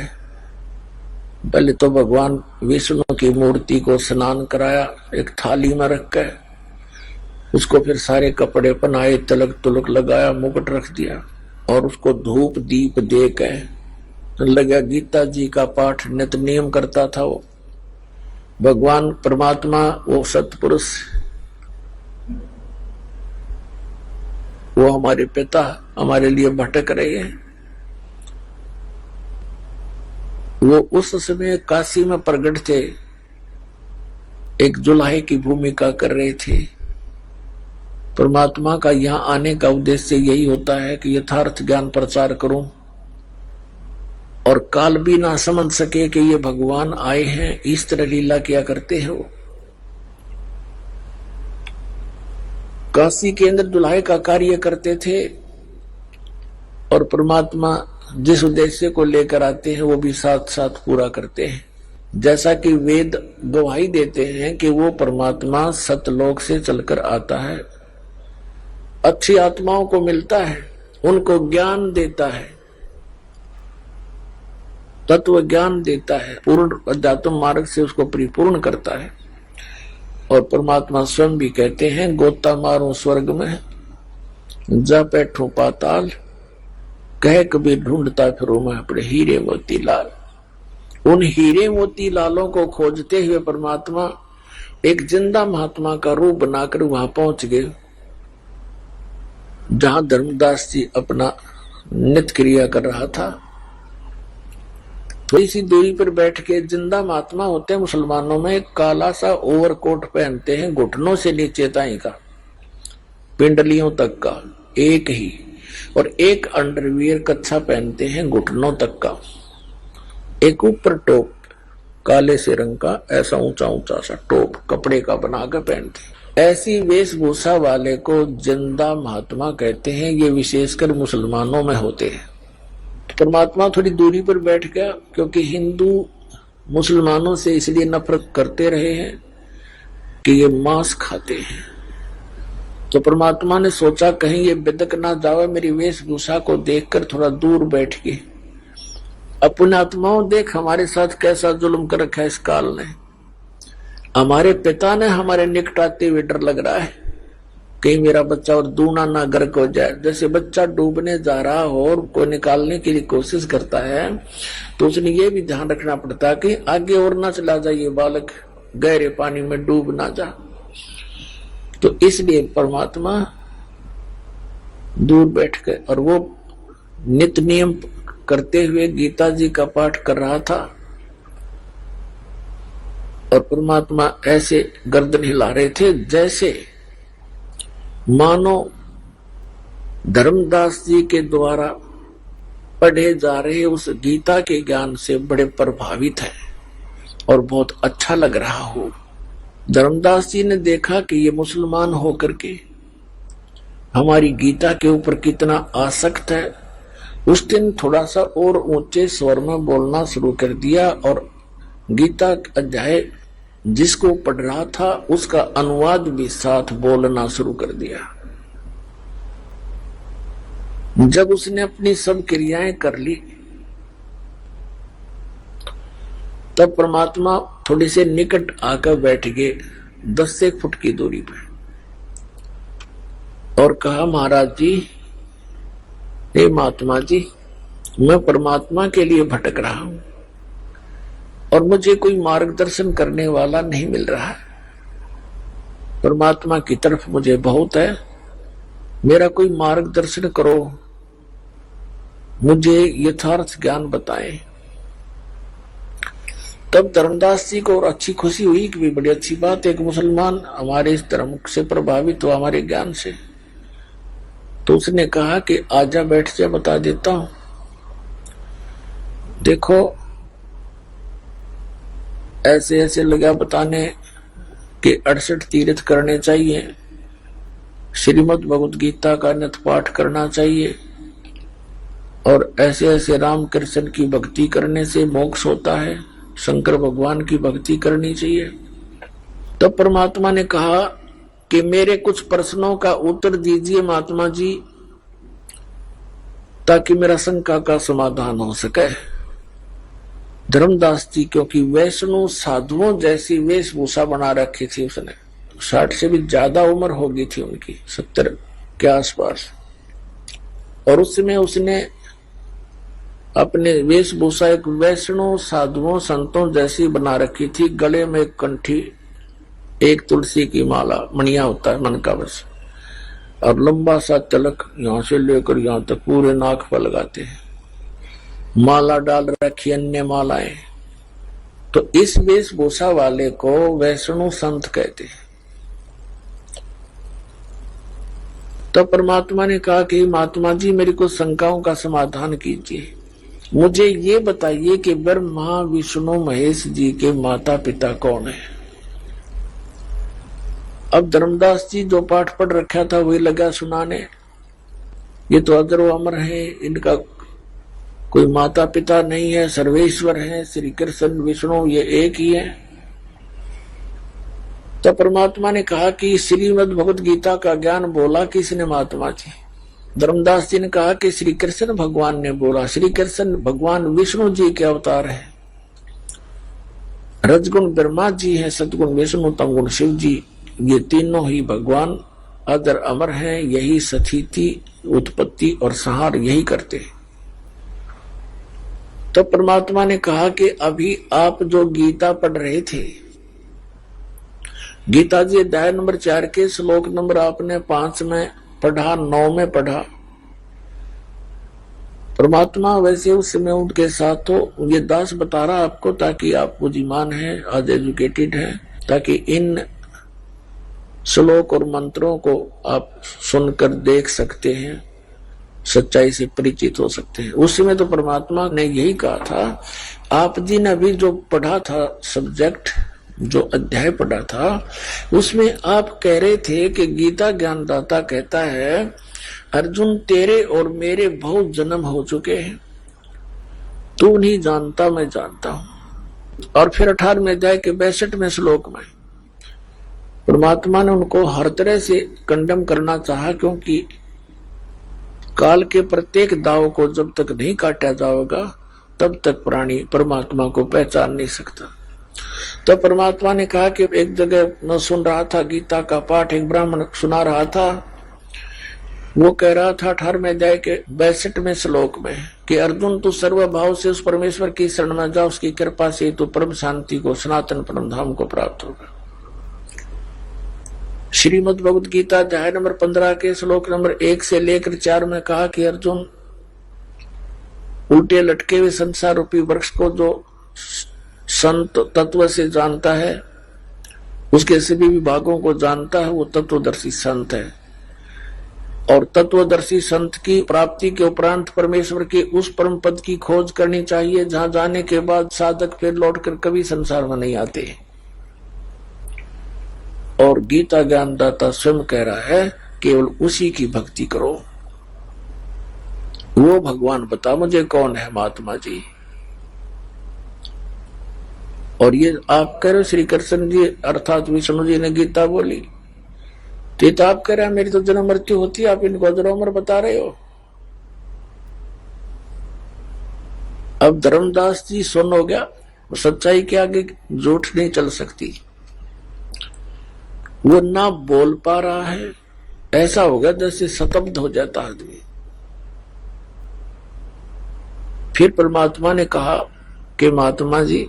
पहले तो भगवान विष्णु की मूर्ति को स्नान कराया, एक थाली में रख के उसको फिर सारे कपड़े पहनाए, तिलक तुलक लगाया, मुकुट रख दिया, और उसको धूप दीप दे के लगा गीता जी का पाठ नित्य नियम करता था। वो भगवान परमात्मा, वो सतपुरुष, वो हमारे पिता हमारे लिए भटक रहे हैं। वो उस समय काशी में प्रकट थे, एक जुलाहे की भूमिका कर रहे थे। परमात्मा का यहाँ आने का उद्देश्य यही होता है कि यथार्थ ज्ञान प्रचार करूं और काल भी ना समझ सके कि ये भगवान आए हैं, इस तरह लीला किया करते हैं। वो काशी के अंदर दुल्हाई का कार्य करते थे, और परमात्मा जिस उद्देश्य को लेकर आते हैं वो भी साथ साथ पूरा करते हैं। जैसा कि वेद गवाही देते हैं कि वो परमात्मा सतलोक से चलकर आता है, अच्छी आत्माओं को मिलता है, उनको ज्ञान देता है, तत्व ज्ञान देता है, पूर्ण अध्यात्म मार्ग से उसको परिपूर्ण करता है। और परमात्मा स्वयं भी कहते हैं, गोता मारूं स्वर्ग में जा बैठूं पाताल, कह कभी ढूंढता फिरूं मैं अपने हीरे मोती लाल। उन हीरे मोती लालों को खोजते हुए परमात्मा एक जिंदा महात्मा का रूप बनाकर वहां पहुंच गए, जहां धर्मदास जी अपना नित्य क्रिया कर रहा था। थोड़ी सी दूरी पर बैठ के, जिंदा महात्मा होते हैं मुसलमानों में, एक काला सा ओवरकोट पहनते हैं घुटनों से नीचे ताई का, पिंडलियों तक का एक ही, और एक अंडरवियर कच्छा पहनते हैं घुटनों तक का, एक ऊपर टोप काले से रंग का ऐसा ऊंचा ऊंचा सा टोप कपड़े का बनाकर पहनते हैं। ऐसी वेशभूषा वाले को जिंदा महात्मा कहते हैं। ये विशेषकर मुसलमानों में होते हैं। परमात्मा थोड़ी दूरी पर बैठ गया, क्योंकि हिंदू मुसलमानों से इसलिए नफरत करते रहे हैं कि ये मांस खाते हैं। तो परमात्मा ने सोचा कहीं ये बिदक ना जावे मेरी वेशभूषा को देखकर, थोड़ा दूर बैठ के अपने आत्माओं देख हमारे साथ कैसा जुल्म कर रखा है इस काल ने। हमारे पिता ने हमारे निकट आते हुए डर लग रहा है कहीं मेरा बच्चा और दूना ना गर्क हो जाए। जैसे बच्चा डूबने जा रहा हो और को निकालने के लिए कोशिश करता है, तो उसने ये भी ध्यान रखना पड़ता है कि आगे और ना चला जाए ये बालक, गहरे पानी में डूब ना जा। तो इसलिए परमात्मा दूर बैठ के, और वो नित्य नियम करते हुए गीता जी का पाठ कर रहा था और परमात्मा ऐसे गर्दन हिला रहे थे जैसे मानो धर्मदास जी के द्वारा पढ़े जा रहे उस गीता के ज्ञान से बड़े प्रभावित है और बहुत अच्छा लग रहा हो। धर्मदास जी ने देखा कि ये मुसलमान होकर के हमारी गीता के ऊपर कितना आसक्त है। उस दिन थोड़ा सा और ऊंचे स्वर में बोलना शुरू कर दिया और गीता अध्याय जिसको पढ़ रहा था उसका अनुवाद भी साथ बोलना शुरू कर दिया। जब उसने अपनी सब क्रियाएं कर ली तब परमात्मा थोड़ी से निकट आकर बैठ गए 10 फुट की दूरी पर और कहा, महाराज जी, हे महात्मा जी, मैं परमात्मा के लिए भटक रहा हूं और मुझे कोई मार्गदर्शन करने वाला नहीं मिल रहा है। परमात्मा की तरफ मुझे बहुत है, मेरा कोई मार्गदर्शन करो, मुझे यथार्थ ज्ञान बताएं। तब धर्मदास जी को और अच्छी खुशी हुई कि भी बड़ी अच्छी बात है, एक मुसलमान हमारे इस धर्म से प्रभावित हुआ, हमारे ज्ञान से। तो उसने कहा कि आजा, बैठ जा, बता देता हूं। देखो, ऐसे ऐसे लगा बताने कि 68 तीर्थ करने चाहिए, श्रीमद् भगवद गीता का नित्य पाठ करना चाहिए और ऐसे ऐसे राम कृष्ण की भक्ति करने से मोक्ष होता है, शंकर भगवान की भक्ति करनी चाहिए। तब परमात्मा ने कहा कि मेरे कुछ प्रश्नों का उत्तर दीजिए महात्मा जी, ताकि मेरा शंका का समाधान हो सके। धर्मदास जी क्योंकि वैष्णव साधुओं जैसी वेशभूषा बना रखी थी, उसने 60 से भी ज्यादा उम्र हो गई थी उनकी, 70 के आसपास, और उसमें उसने अपने वेशभूषा एक वैष्णव साधुओं संतों जैसी बना रखी थी। गले में एक कंठी, एक तुलसी की माला, मणिया होता है मन का बस, और लंबा सा तिलक यहां से लेकर यहां तक पूरे नाक पर लगाते हैं, माला डाल रखी अन्य मालाएं। तो इस वेशभूषा वाले को वैष्णव संत कहते हैं। तो परमात्मा ने कहा कि महात्मा जी, मेरी कुछ शंकाओं का समाधान कीजिए, मुझे ये बताइए कि ब्रह्मा विष्णु महेश जी के माता पिता कौन है। अब धर्मदास जी जो पाठ पढ़ रखा था वही लगा सुनाने, ये तो अजर व अमर है, इनका कोई माता पिता नहीं है, सर्वेश्वर है, श्री कृष्ण विष्णु ये एक ही है। तो परमात्मा ने कहा कि श्रीमद् भगवद गीता का ज्ञान बोला किसने महात्मा जी। धर्मदास जी ने कहा कि श्री कृष्ण भगवान ने बोला। श्री कृष्ण भगवान विष्णु जी के अवतार है, रजगुण ब्रह्मा जी है, सतगुण विष्णु, तमगुण शिव जी, ये तीनों ही भगवान अजर अमर हैं, यही स्थिति उत्पत्ति और संहार यही करते हैं। तो परमात्मा ने कहा कि अभी आप जो गीता पढ़ रहे थे, गीता जी अध्याय नंबर 4 के श्लोक नंबर आपने 5 में पढ़ा, 9 में पढ़ा, परमात्मा वैसे उस समय उनके साथ हो, ये दास बता रहा आपको ताकि आप बुद्धिमान है, आज एजुकेटेड है, ताकि इन श्लोक और मंत्रों को आप सुनकर देख सकते हैं, सच्चाई से परिचित हो सकते हैं। उस समय तो परमात्मा ने यही कहा था, आप जी ने अभी जो पढ़ा था सब्जेक्ट, जो अध्याय पढ़ा था, उसमें आप कह रहे थे कि गीता ज्ञानदाता कहता है, अर्जुन तेरे और मेरे बहुत जन्म हो चुके हैं, तू नहीं जानता मैं जानता हूं। और फिर 18वें अध्याय के 62वें श्लोक में परमात्मा ने उनको हर तरह से कंडम करना चाहा, क्योंकि काल के प्रत्येक दाव को जब तक नहीं काटा जाएगा तब तक प्राणी परमात्मा को पहचान नहीं सकता। तो परमात्मा ने कहा कि एक जगह मैं सुन रहा था गीता का पाठ, एक ब्राह्मण सुना रहा था, वो कह रहा था 18वें अध्याय के 62वें श्लोक में कि अर्जुन तू सर्वभाव से उस परमेश्वर की शरण में जा, उसकी कृपा से तू परम शांति को, सनातन परम धाम को प्राप्त होगा। श्रीमद् भगवद गीता अध्याय नंबर 15 के श्लोक नंबर 1 से लेकर 4 में कहा कि अर्जुन उल्टे लटके हुए संसार रूपी वृक्ष को जो संत तत्व से जानता है, उसके सभी विभागों को जानता है, वो तत्वदर्शी संत है। और तत्वदर्शी संत की प्राप्ति के उपरांत परमेश्वर के उस परम पद की खोज करनी चाहिए जहां जाने के बाद साधक फिर लौटकर कभी संसार में नहीं आते। और गीता ज्ञानदाता स्वयं कह रहा है केवल उसी की भक्ति करो। वो भगवान बता मुझे कौन है महात्मा जी। और ये आप कह रहे हो श्री कृष्ण जी अर्थात विष्णु जी ने गीता बोली, तो आप कह रहे हैं मेरी तो जन्म मृत्यु होती है, आप इनको अजर अमर बता रहे हो। अब धर्मदास जी सुन हो गया, सच्चाई के आगे झूठ नहीं चल सकती। वो ना बोल पा रहा है, ऐसा हो गया जैसे स्तब्ध हो जाता आदमी। फिर परमात्मा ने कहा कि महात्मा जी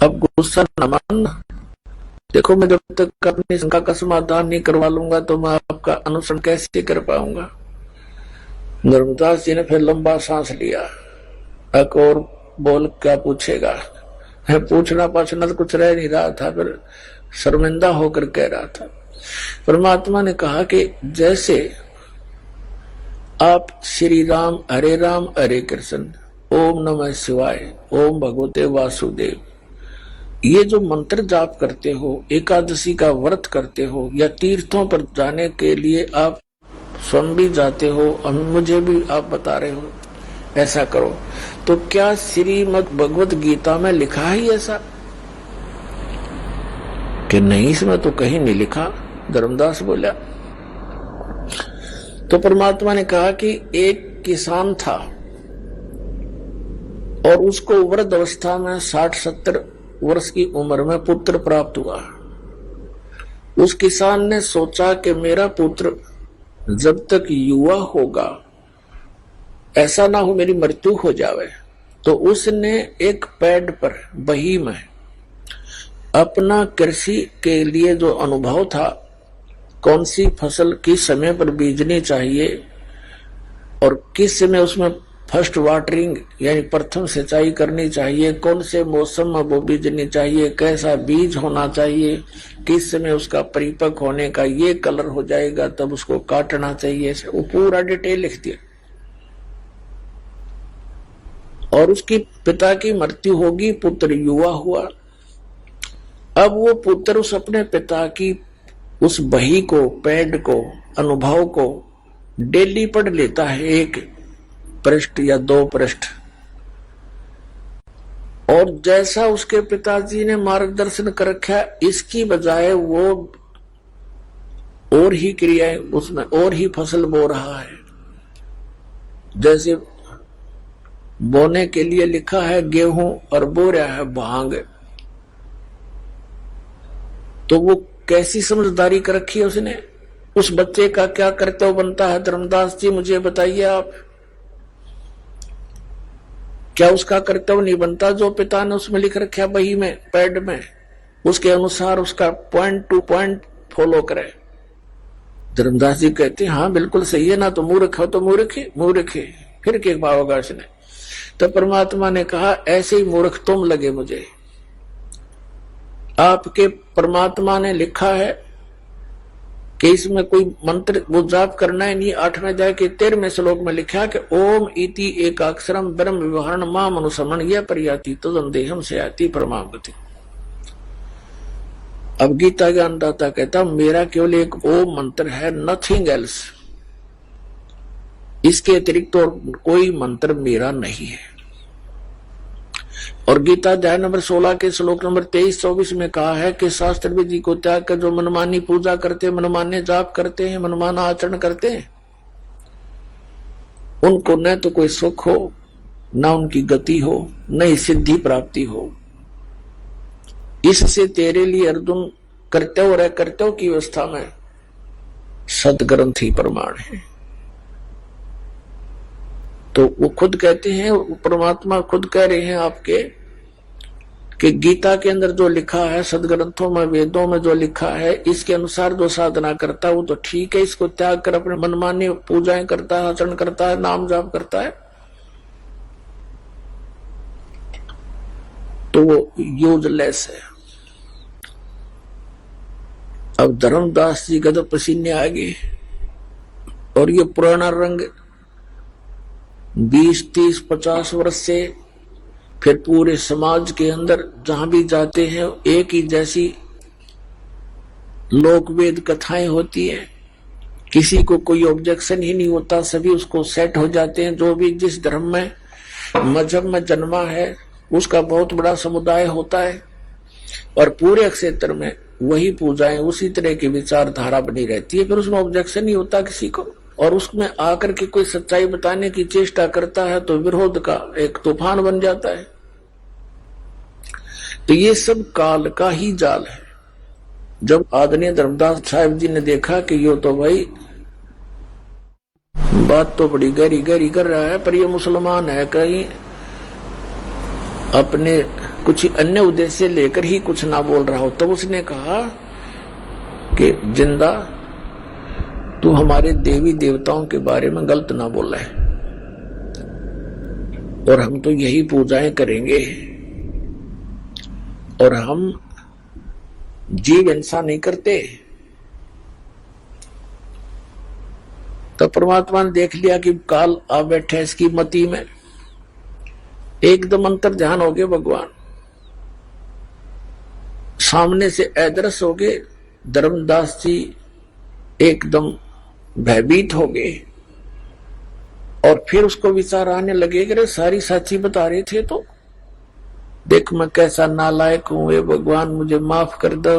अब गुस्सा न मानना, देखो मैं जब तक अपनी शंका का समाधान नहीं करवा लूंगा तो मैं आपका अनुसरण कैसे कर पाऊंगा। धर्मदास जी ने फिर लंबा सांस लिया, एक और बोल क्या पूछेगा, पूछना पाछना तो कुछ रह नहीं रहा था, फिर शर्मिंदा होकर कह रहा था। परमात्मा ने कहा कि जैसे आप श्री राम हरे कृष्ण ओम नमः शिवाय ओम भगवते वासुदेव ये जो मंत्र जाप करते हो, एकादशी का व्रत करते हो, या तीर्थों पर जाने के लिए आप स्वयं भी जाते हो, मुझे भी आप बता रहे हो ऐसा करो, तो क्या श्रीमद् भगवत गीता में लिखा है ऐसा कि नहीं? इसमें तो कहीं नहीं लिखा। धर्मदास बोला। तो परमात्मा ने कहा कि एक किसान था और उसको वृद्ध अवस्था में 60-70 वर्ष की उम्र में पुत्र प्राप्त हुआ। उस किसान ने सोचा कि मेरा पुत्र जब तक युवा होगा, ऐसा ना हो मेरी मृत्यु हो जावे, तो उसने एक पेड़ पर बही में अपना कृषि के लिए जो अनुभव था, कौन सी फसल किस समय पर बीजनी चाहिए और किस समय उसमें फर्स्ट वाटरिंग यानी प्रथम सिंचाई करनी चाहिए, कौन से मौसम में वो बीजनी चाहिए, कैसा बीज होना चाहिए, किस समय उसका परिपक्व होने का ये कलर हो जाएगा तब उसको काटना चाहिए, वो पूरा डिटेल लिख दिया। और उसकी पिता की मृत्यु होगी, पुत्र युवा हुआ। अब वो पुत्र उस अपने पिता की उस बही को, पेड़ को, अनुभव को डेली पढ़ लेता है, एक पृष्ठ या 2 पृष्ठ। और जैसा उसके पिताजी ने मार्गदर्शन कर रखा, इसकी बजाय वो और ही क्रियाएं उसमें और ही फसल बो रहा है। जैसे बोने के लिए लिखा है गेहूं और बो रहा है भांग, तो वो कैसी समझदारी कर रखी है उसने। उस बच्चे का क्या कर्तव्य बनता है धर्मदास जी मुझे बताइए आप। क्या उसका कर्तव्य नहीं बनता जो पिता ने उसमें लिख रखा बही में, पैड में, उसके अनुसार उसका पॉइंट टू पॉइंट फॉलो करे। धर्मदास जी कहते हैं हाँ बिल्कुल सही है ना, तो मूर्ख हो तो मूर्ख है फिर क्या पाओगा उसने। तो परमात्मा ने कहा ऐसे ही मूर्ख तुम लगे मुझे। आपके परमात्मा ने लिखा है कि इसमें कोई मंत्र वो जाप करना है नहीं। 8वें अध्याय के 13वें श्लोक में लिखा कि ओम इति एकाक्षरम ब्रह्म विवरण माम अनुसमन यह परियाति तदंदेहम से आती परमाम गति। अब गीता ज्ञानदाता कहता मेरा केवल एक ओम मंत्र है, नथिंग एल्स। इसके अतिरिक्त और कोई मंत्र मेरा नहीं है। और गीता अध्याय नंबर 16 के श्लोक नंबर 23-24 में कहा है कि शास्त्र विधि को त्याग कर जो मनमानी पूजा करते, मनमाने जाप करते हैं, मनमाना आचरण करते हैं, उनको न तो कोई सुख हो, न उनकी गति हो, न ही सिद्धि प्राप्ति हो। इससे तेरे लिए अर्जुन कर्तव्य और अकर्तव्य की अवस्था में सदग्रंथ ही प्रमाण है। तो वो खुद कहते हैं, परमात्मा खुद कह रहे हैं आपके कि गीता के अंदर जो लिखा है, सदग्रंथों में, वेदों में जो लिखा है, इसके अनुसार जो साधना करता है वो तो ठीक है। इसको त्याग कर अपने मनमानी पूजाएं करता है, आचरण करता है, नाम जाप करता है, तो वो यूजलेस है। अब धर्मदास जी का तो पसीने आ गए, और ये पुराना रंग 20, 30, 50 वर्ष से फिर पूरे समाज के अंदर जहां भी जाते हैं एक ही जैसी लोकवेद कथाएं होती हैं, किसी को कोई ऑब्जेक्शन ही नहीं होता, सभी उसको सेट हो जाते हैं। जो भी जिस धर्म में मजहब में जन्मा है उसका बहुत बड़ा समुदाय होता है, और पूरे क्षेत्र में वही पूजाएं उसी तरह की विचारधारा बनी रहती है, फिर उसमें ऑब्जेक्शन नहीं होता किसी को। और उसमें आकर के कोई सच्चाई बताने की चेष्टा करता है तो विरोध का एक तूफान बन जाता है। तो ये सब काल का ही जाल है। जब आदरणीय धर्मदास साहब जी ने देखा कि यो तो भाई बात तो बड़ी गहरी गहरी कर रहा है, पर ये मुसलमान है, कहीं अपने कुछ अन्य उद्देश्य लेकर ही कुछ ना बोल रहा हो, तब उसने कहा कि जिंदा तू हमारे देवी देवताओं के बारे में गलत ना बोला है, और हम तो यही पूजाएं करेंगे, और हम जीव ऐसा नहीं करते। तो परमात्मा ने देख लिया कि काल आ बैठे इसकी मति में, एकदम अंतर ध्यान हो गए भगवान, सामने से अदृश्य हो गए। धर्मदास जी एकदम भयभीत हो गए, और फिर उसको विचार आने लगे कि सारी साची बता रहे थे तो देख मैं कैसा नालायक हूं, ये भगवान मुझे माफ कर दो।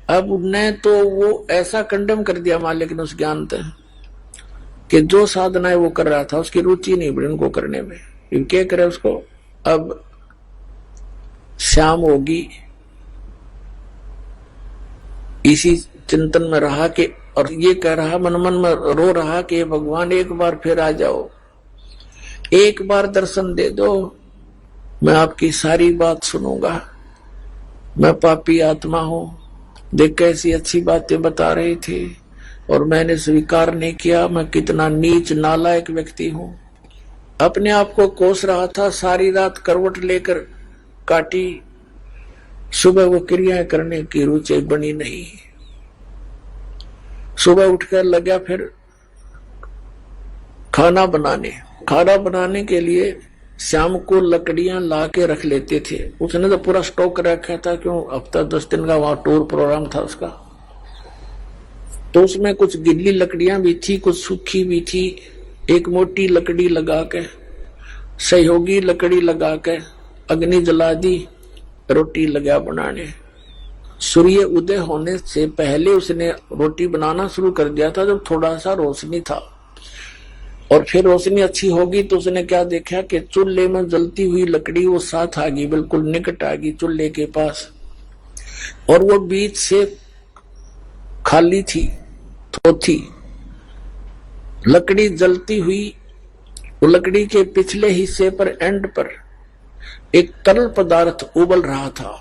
अब ने तो वो ऐसा कंडम कर दिया मालिक ने उस ज्ञान से कि जो साधनाएं वो कर रहा था उसकी रुचि नहीं बढ़ी उनको करने में, क्या करे उसको। अब शाम होगी, इसी चिंतन में रहा कि, और ये कह रहा मन मन में रो रहा कि भगवान एक बार फिर आ जाओ, एक बार दर्शन दे दो, मैं आपकी सारी बात सुनूंगा। मैं पापी आत्मा हूं, देख कैसी अच्छी बातें बता रहे थे और मैंने स्वीकार नहीं किया, मैं कितना नीच नालायक व्यक्ति हूं। अपने आप को कोस रहा था, सारी रात करवट लेकर काटी, सुबह वो क्रियाएं करने की रुचि बनी नहीं। सुबह उठकर लगा फिर खाना बनाने के लिए शाम को लकड़ियां ला के रख लेते थे। उसने तो पूरा स्टॉक रखा था, क्यों हफ्ता 10 दिन का वहां टूर प्रोग्राम था उसका। तो उसमें कुछ गिल्ली लकड़ियां भी थी, कुछ सूखी भी थी। एक मोटी लकड़ी लगा के, सहयोगी लकड़ी लगा के अग्नि जला दी, रोटी लगा बनाने। सूर्य उदय होने से पहले उसने रोटी बनाना शुरू कर दिया था, जब थोड़ा सा रोशनी था। और फिर रोशनी अच्छी होगी तो उसने क्या देखा कि चूल्हे में जलती हुई लकड़ी वो साथ आ गई, बिल्कुल निकट आ गई चूल्हे के पास, और वो बीच से खाली थी, थोथी लकड़ी जलती हुई। वो लकड़ी के पिछले हिस्से पर एंड पर एक तरल पदार्थ उबल रहा था।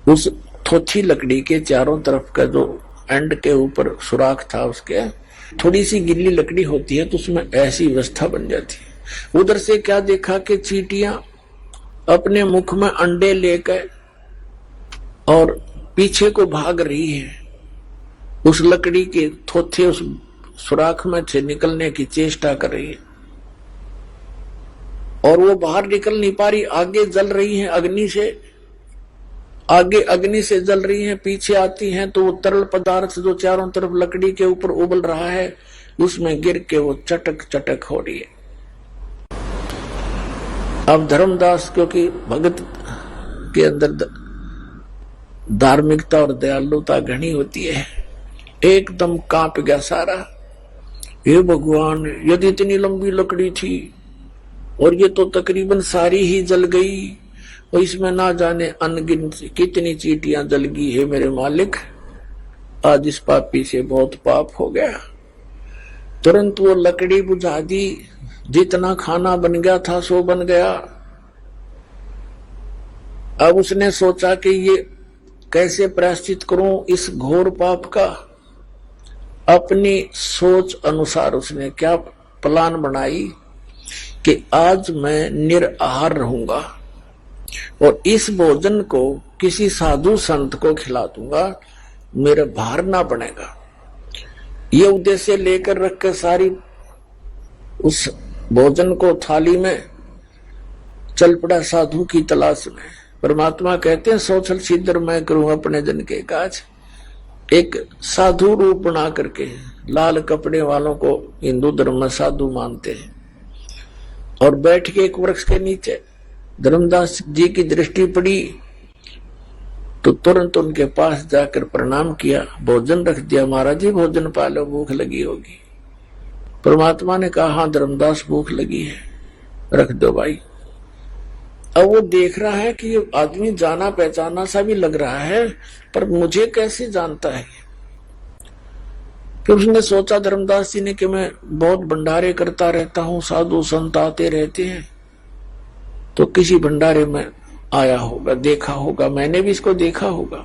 उस थोथी लकड़ी के चारों तरफ का जो एंड के ऊपर सुराख था, उसके थोड़ी सी गिल्ली लकड़ी होती है तो उसमें ऐसी व्यवस्था बन जाती है। उधर से क्या देखा कि चींटियां अपने मुख में अंडे लेकर और पीछे को भाग रही है, उस लकड़ी के थोथे उस सुराख में से निकलने की चेष्टा कर रही है, और वो बाहर निकल नहीं पा रही। आगे जल रही है अग्नि से, आगे अग्नि से जल रही हैं, पीछे आती हैं तो वो तरल पदार्थ जो चारों तरफ लकड़ी के ऊपर उबल रहा है उसमें गिर के वो चटक चटक हो रही है। अब धर्मदास क्योंकि भगत के अंदर धार्मिकता और दयालुता घनी होती है, एकदम कांप गया सारा। हे भगवान, यदि इतनी लंबी लकड़ी थी और ये तो तकरीबन सारी ही जल गई, और इसमें ना जाने अनगिनत कितनी चींटियां जल गई है मेरे मालिक, आज इस पापी से बहुत पाप हो गया। तुरंत वो लकड़ी बुझा दी, जितना खाना बन गया था सो बन गया। अब उसने सोचा कि ये कैसे प्रायश्चित करूं इस घोर पाप का। अपनी सोच अनुसार उसने क्या प्लान बनाई कि आज मैं निराहार रहूंगा, और इस भोजन को किसी साधु संत को खिला दूंगा, मेरा भार ना बनेगा। ये उद्देश्य लेकर रखकर सारी उस भोजन को थाली में चल पड़ा साधु की तलाश में। परमात्मा कहते हैं सोचल सिद्धर मैं करूं अपने जन के काज। एक साधु रूप बना करके लाल कपड़े वालों को हिंदू धर्म में साधु मानते हैं, और बैठ के एक वृक्ष के नीचे धर्मदास जी की दृष्टि पड़ी तो तुरंत उनके पास जाकर प्रणाम किया, भोजन रख दिया। महाराज जी भोजन पा लो, भूख लगी होगी। परमात्मा ने कहा हाँ धर्मदास भूख लगी है, रख दो भाई। अब वो देख रहा है कि ये आदमी जाना पहचाना सा भी लग रहा है, पर मुझे कैसे जानता है। फिर उसने सोचा धर्मदास जी ने कि मैं बहुत भंडारे करता रहता हूं, साधु संत आते रहते हैं, तो किसी भंडारे में आया होगा, देखा होगा, मैंने भी इसको देखा होगा।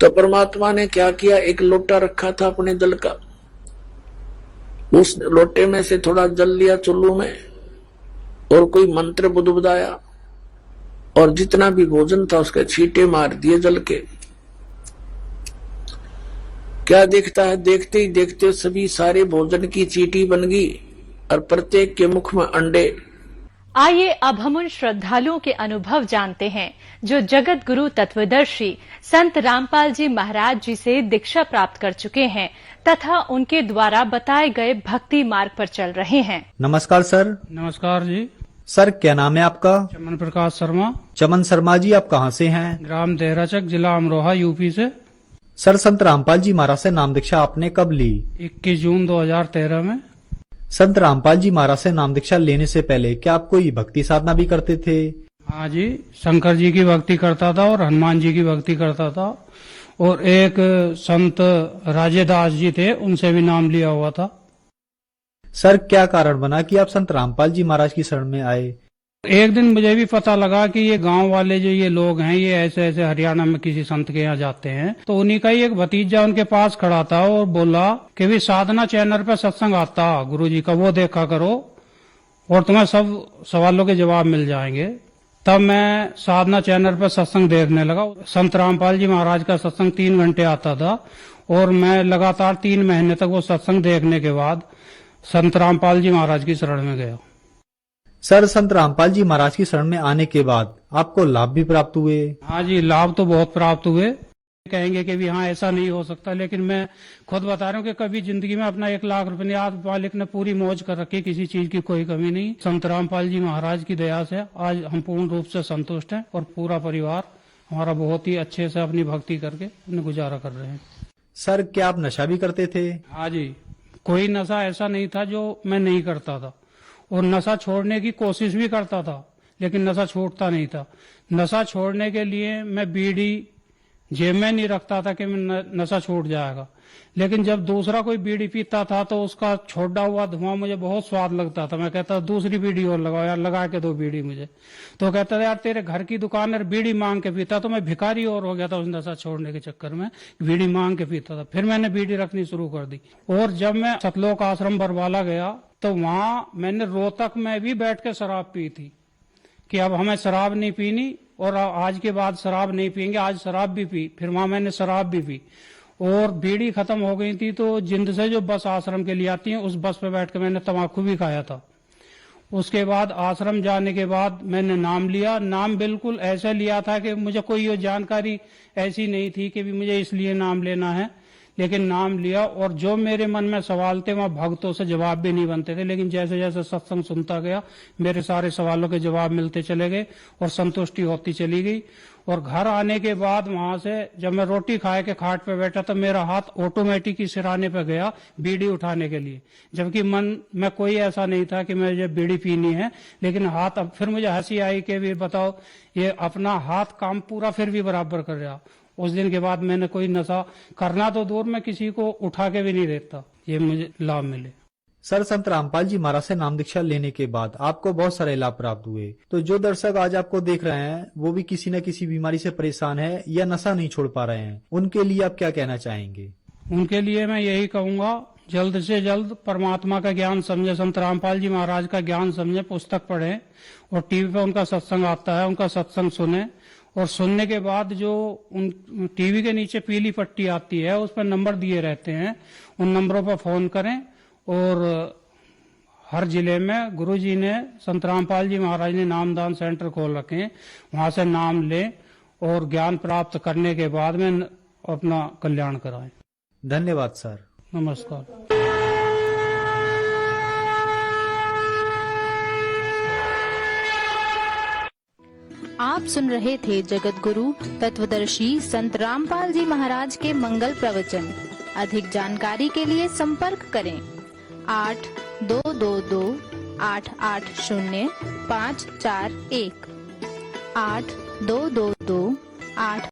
तो परमात्मा ने क्या किया, एक लोटा रखा था अपने जल का, उस लोटे में से थोड़ा जल लिया चुल्लू में, और कोई मंत्र बुदबुदाया, और जितना भी भोजन था उसके छींटे मार दिए जल के। क्या देखता है, देखते ही देखते सभी सारे भोजन की चींटी बन गई और प्रत्येक के मुख में अंडे। आइए अब हम उन श्रद्धालुओं के अनुभव जानते हैं जो जगत गुरु तत्वदर्शी संत रामपाल जी महाराज जी से दीक्षा प्राप्त कर चुके हैं तथा उनके द्वारा बताए गए भक्ति मार्ग पर चल रहे हैं। नमस्कार सर। नमस्कार जी। सर क्या नाम है आपका? चमन प्रकाश शर्मा। चमन शर्मा जी, आप कहाँ से हैं? ग्राम देहराचक, जिला अमरोहा, यूपी से। सर संत रामपाल जी महाराज से नाम दीक्षा आपने कब ली? 21 जून 2013 में। संत रामपाल जी महाराज से नाम दीक्षा लेने से पहले क्या आप कोई भक्ति साधना भी करते थे? हाँ जी, शंकर जी की भक्ति करता था और हनुमान जी की भक्ति करता था, और एक संत राजेदास जी थे, उनसे भी नाम लिया हुआ था। सर क्या कारण बना कि आप संत रामपाल जी महाराज की शरण में आए? एक दिन मुझे भी पता लगा कि ये गांव वाले जो ये लोग हैं, ये ऐसे ऐसे हरियाणा में किसी संत के यहाँ जाते हैं। तो उन्हीं का ही एक भतीजा उनके पास खड़ा था और बोला कि भी साधना चैनल पे सत्संग आता गुरुजी का, वो देखा करो और तुम्हें सब सवालों के जवाब मिल जाएंगे। तब मैं साधना चैनल पर सत्संग देखने लगा। संत रामपाल जी महाराज का सत्संग 3 घंटे आता था, और मैं लगातार 3 महीने तक वो सत्संग देखने के बाद संत रामपाल जी महाराज की शरण में गया। सर संत रामपाल जी महाराज की शरण में आने के बाद आपको लाभ भी प्राप्त हुए? हाँ जी, लाभ तो बहुत प्राप्त हुए। कहेंगे कि भी हाँ ऐसा नहीं हो सकता, लेकिन मैं खुद बता रहा हूँ कि कभी जिंदगी में अपना 1 लाख रुपए आज मालिक ने पूरी मौज कर रखी, किसी चीज की कोई कमी नहीं। संत रामपाल जी महाराज की दया से आज हम पूर्ण रूप से संतुष्ट हैं, और पूरा परिवार हमारा बहुत ही अच्छे से अपनी भक्ति करके उन्हें गुजारा कर रहे हैं। सर क्या आप नशा भी करते थे? हाँ जी, कोई नशा ऐसा नहीं था जो मैं नहीं करता था, और नशा छोड़ने की कोशिश भी करता था, लेकिन नशा छूटता नहीं था। नशा छोड़ने के लिए मैं बीड़ी जेब में नहीं रखता था कि नशा छूट जाएगा, लेकिन जब दूसरा कोई बीड़ी पीता था तो उसका छोड़ा हुआ धुआं मुझे बहुत स्वाद लगता था। मैं कहता दूसरी बीड़ी और लगाओ यार, लगा के दो बीड़ी मुझे। तो कहता था यार तेरे घर की दुकान है, बीड़ी मांग के पीता। तो मैं भिखारी और हो गया था उस नशा छोड़ने के चक्कर में, बीड़ी मांग के पीता था। फिर मैंने बीड़ी रखनी शुरू कर दी, और जब मैं सतलोक आश्रम बरवाला गया तो वहां मैंने रोहतक में भी बैठ के शराब पी थी कि अब हमें शराब नहीं पीनी, और आज के बाद शराब नहीं पियेंगे। आज शराब भी पी, फिर वहां मैंने शराब भी पी, और बीड़ी खत्म हो गई थी। तो जिंद से जो बस आश्रम के लिए आती है, उस बस पे बैठ के मैंने तम्बाकू भी खाया था। उसके बाद आश्रम जाने के बाद मैंने नाम लिया। नाम बिल्कुल ऐसे लिया था कि मुझे कोई ये जानकारी ऐसी नहीं थी कि भी मुझे इसलिए नाम लेना है, लेकिन नाम लिया, और जो मेरे मन में सवाल थे वहां भक्तों से जवाब भी नहीं बनते थे, लेकिन जैसे जैसे सत्संग सुनता गया मेरे सारे सवालों के जवाब मिलते चले गए और संतुष्टि होती चली गई। और घर आने के बाद वहां से जब मैं रोटी खाए के खाट पे बैठा तो मेरा हाथ ऑटोमेटिक ही सिराने पे गया बीड़ी उठाने के लिए, जबकि मन में कोई ऐसा नहीं था कि मुझे बीड़ी पीनी है। लेकिन हाथ, अब फिर मुझे हंसी आई कि भी बताओ ये अपना हाथ काम पूरा फिर भी बराबर कर रहा। उस दिन के बाद मैंने कोई नशा करना तो दूर में किसी को उठा के भी नहीं देता, ये मुझे लाभ मिले। सर संत रामपाल जी महाराज से नाम दीक्षा लेने के बाद आपको बहुत सारे लाभ प्राप्त हुए। तो जो दर्शक आज आपको देख रहे हैं वो भी किसी न किसी बीमारी से परेशान है या नशा नहीं छोड़ पा रहे हैं, उनके लिए आप क्या कहना चाहेंगे? उनके लिए मैं यही कहूंगा जल्द से जल्द परमात्मा का ज्ञान समझे, संत रामपाल जी महाराज का ज्ञान समझे, पुस्तक पढ़ें और टीवी पे उनका सत्संग आता है, उनका सत्संग सुने और सुनने के बाद जो उन टीवी के नीचे पीली पट्टी आती है उस पर नंबर दिए रहते हैं, उन नंबरों पर फोन करें और हर जिले में गुरुजी ने, संत रामपाल जी महाराज ने नामदान सेंटर खोल रखे हैं, वहां से नाम लें और ज्ञान प्राप्त करने के बाद में अपना कल्याण कराएं। धन्यवाद सर। नमस्कार। आप सुन रहे थे जगत गुरु तत्वदर्शी संत रामपाल जी महाराज के मंगल प्रवचन। अधिक जानकारी के लिए संपर्क करें 8222-880-541 8222-8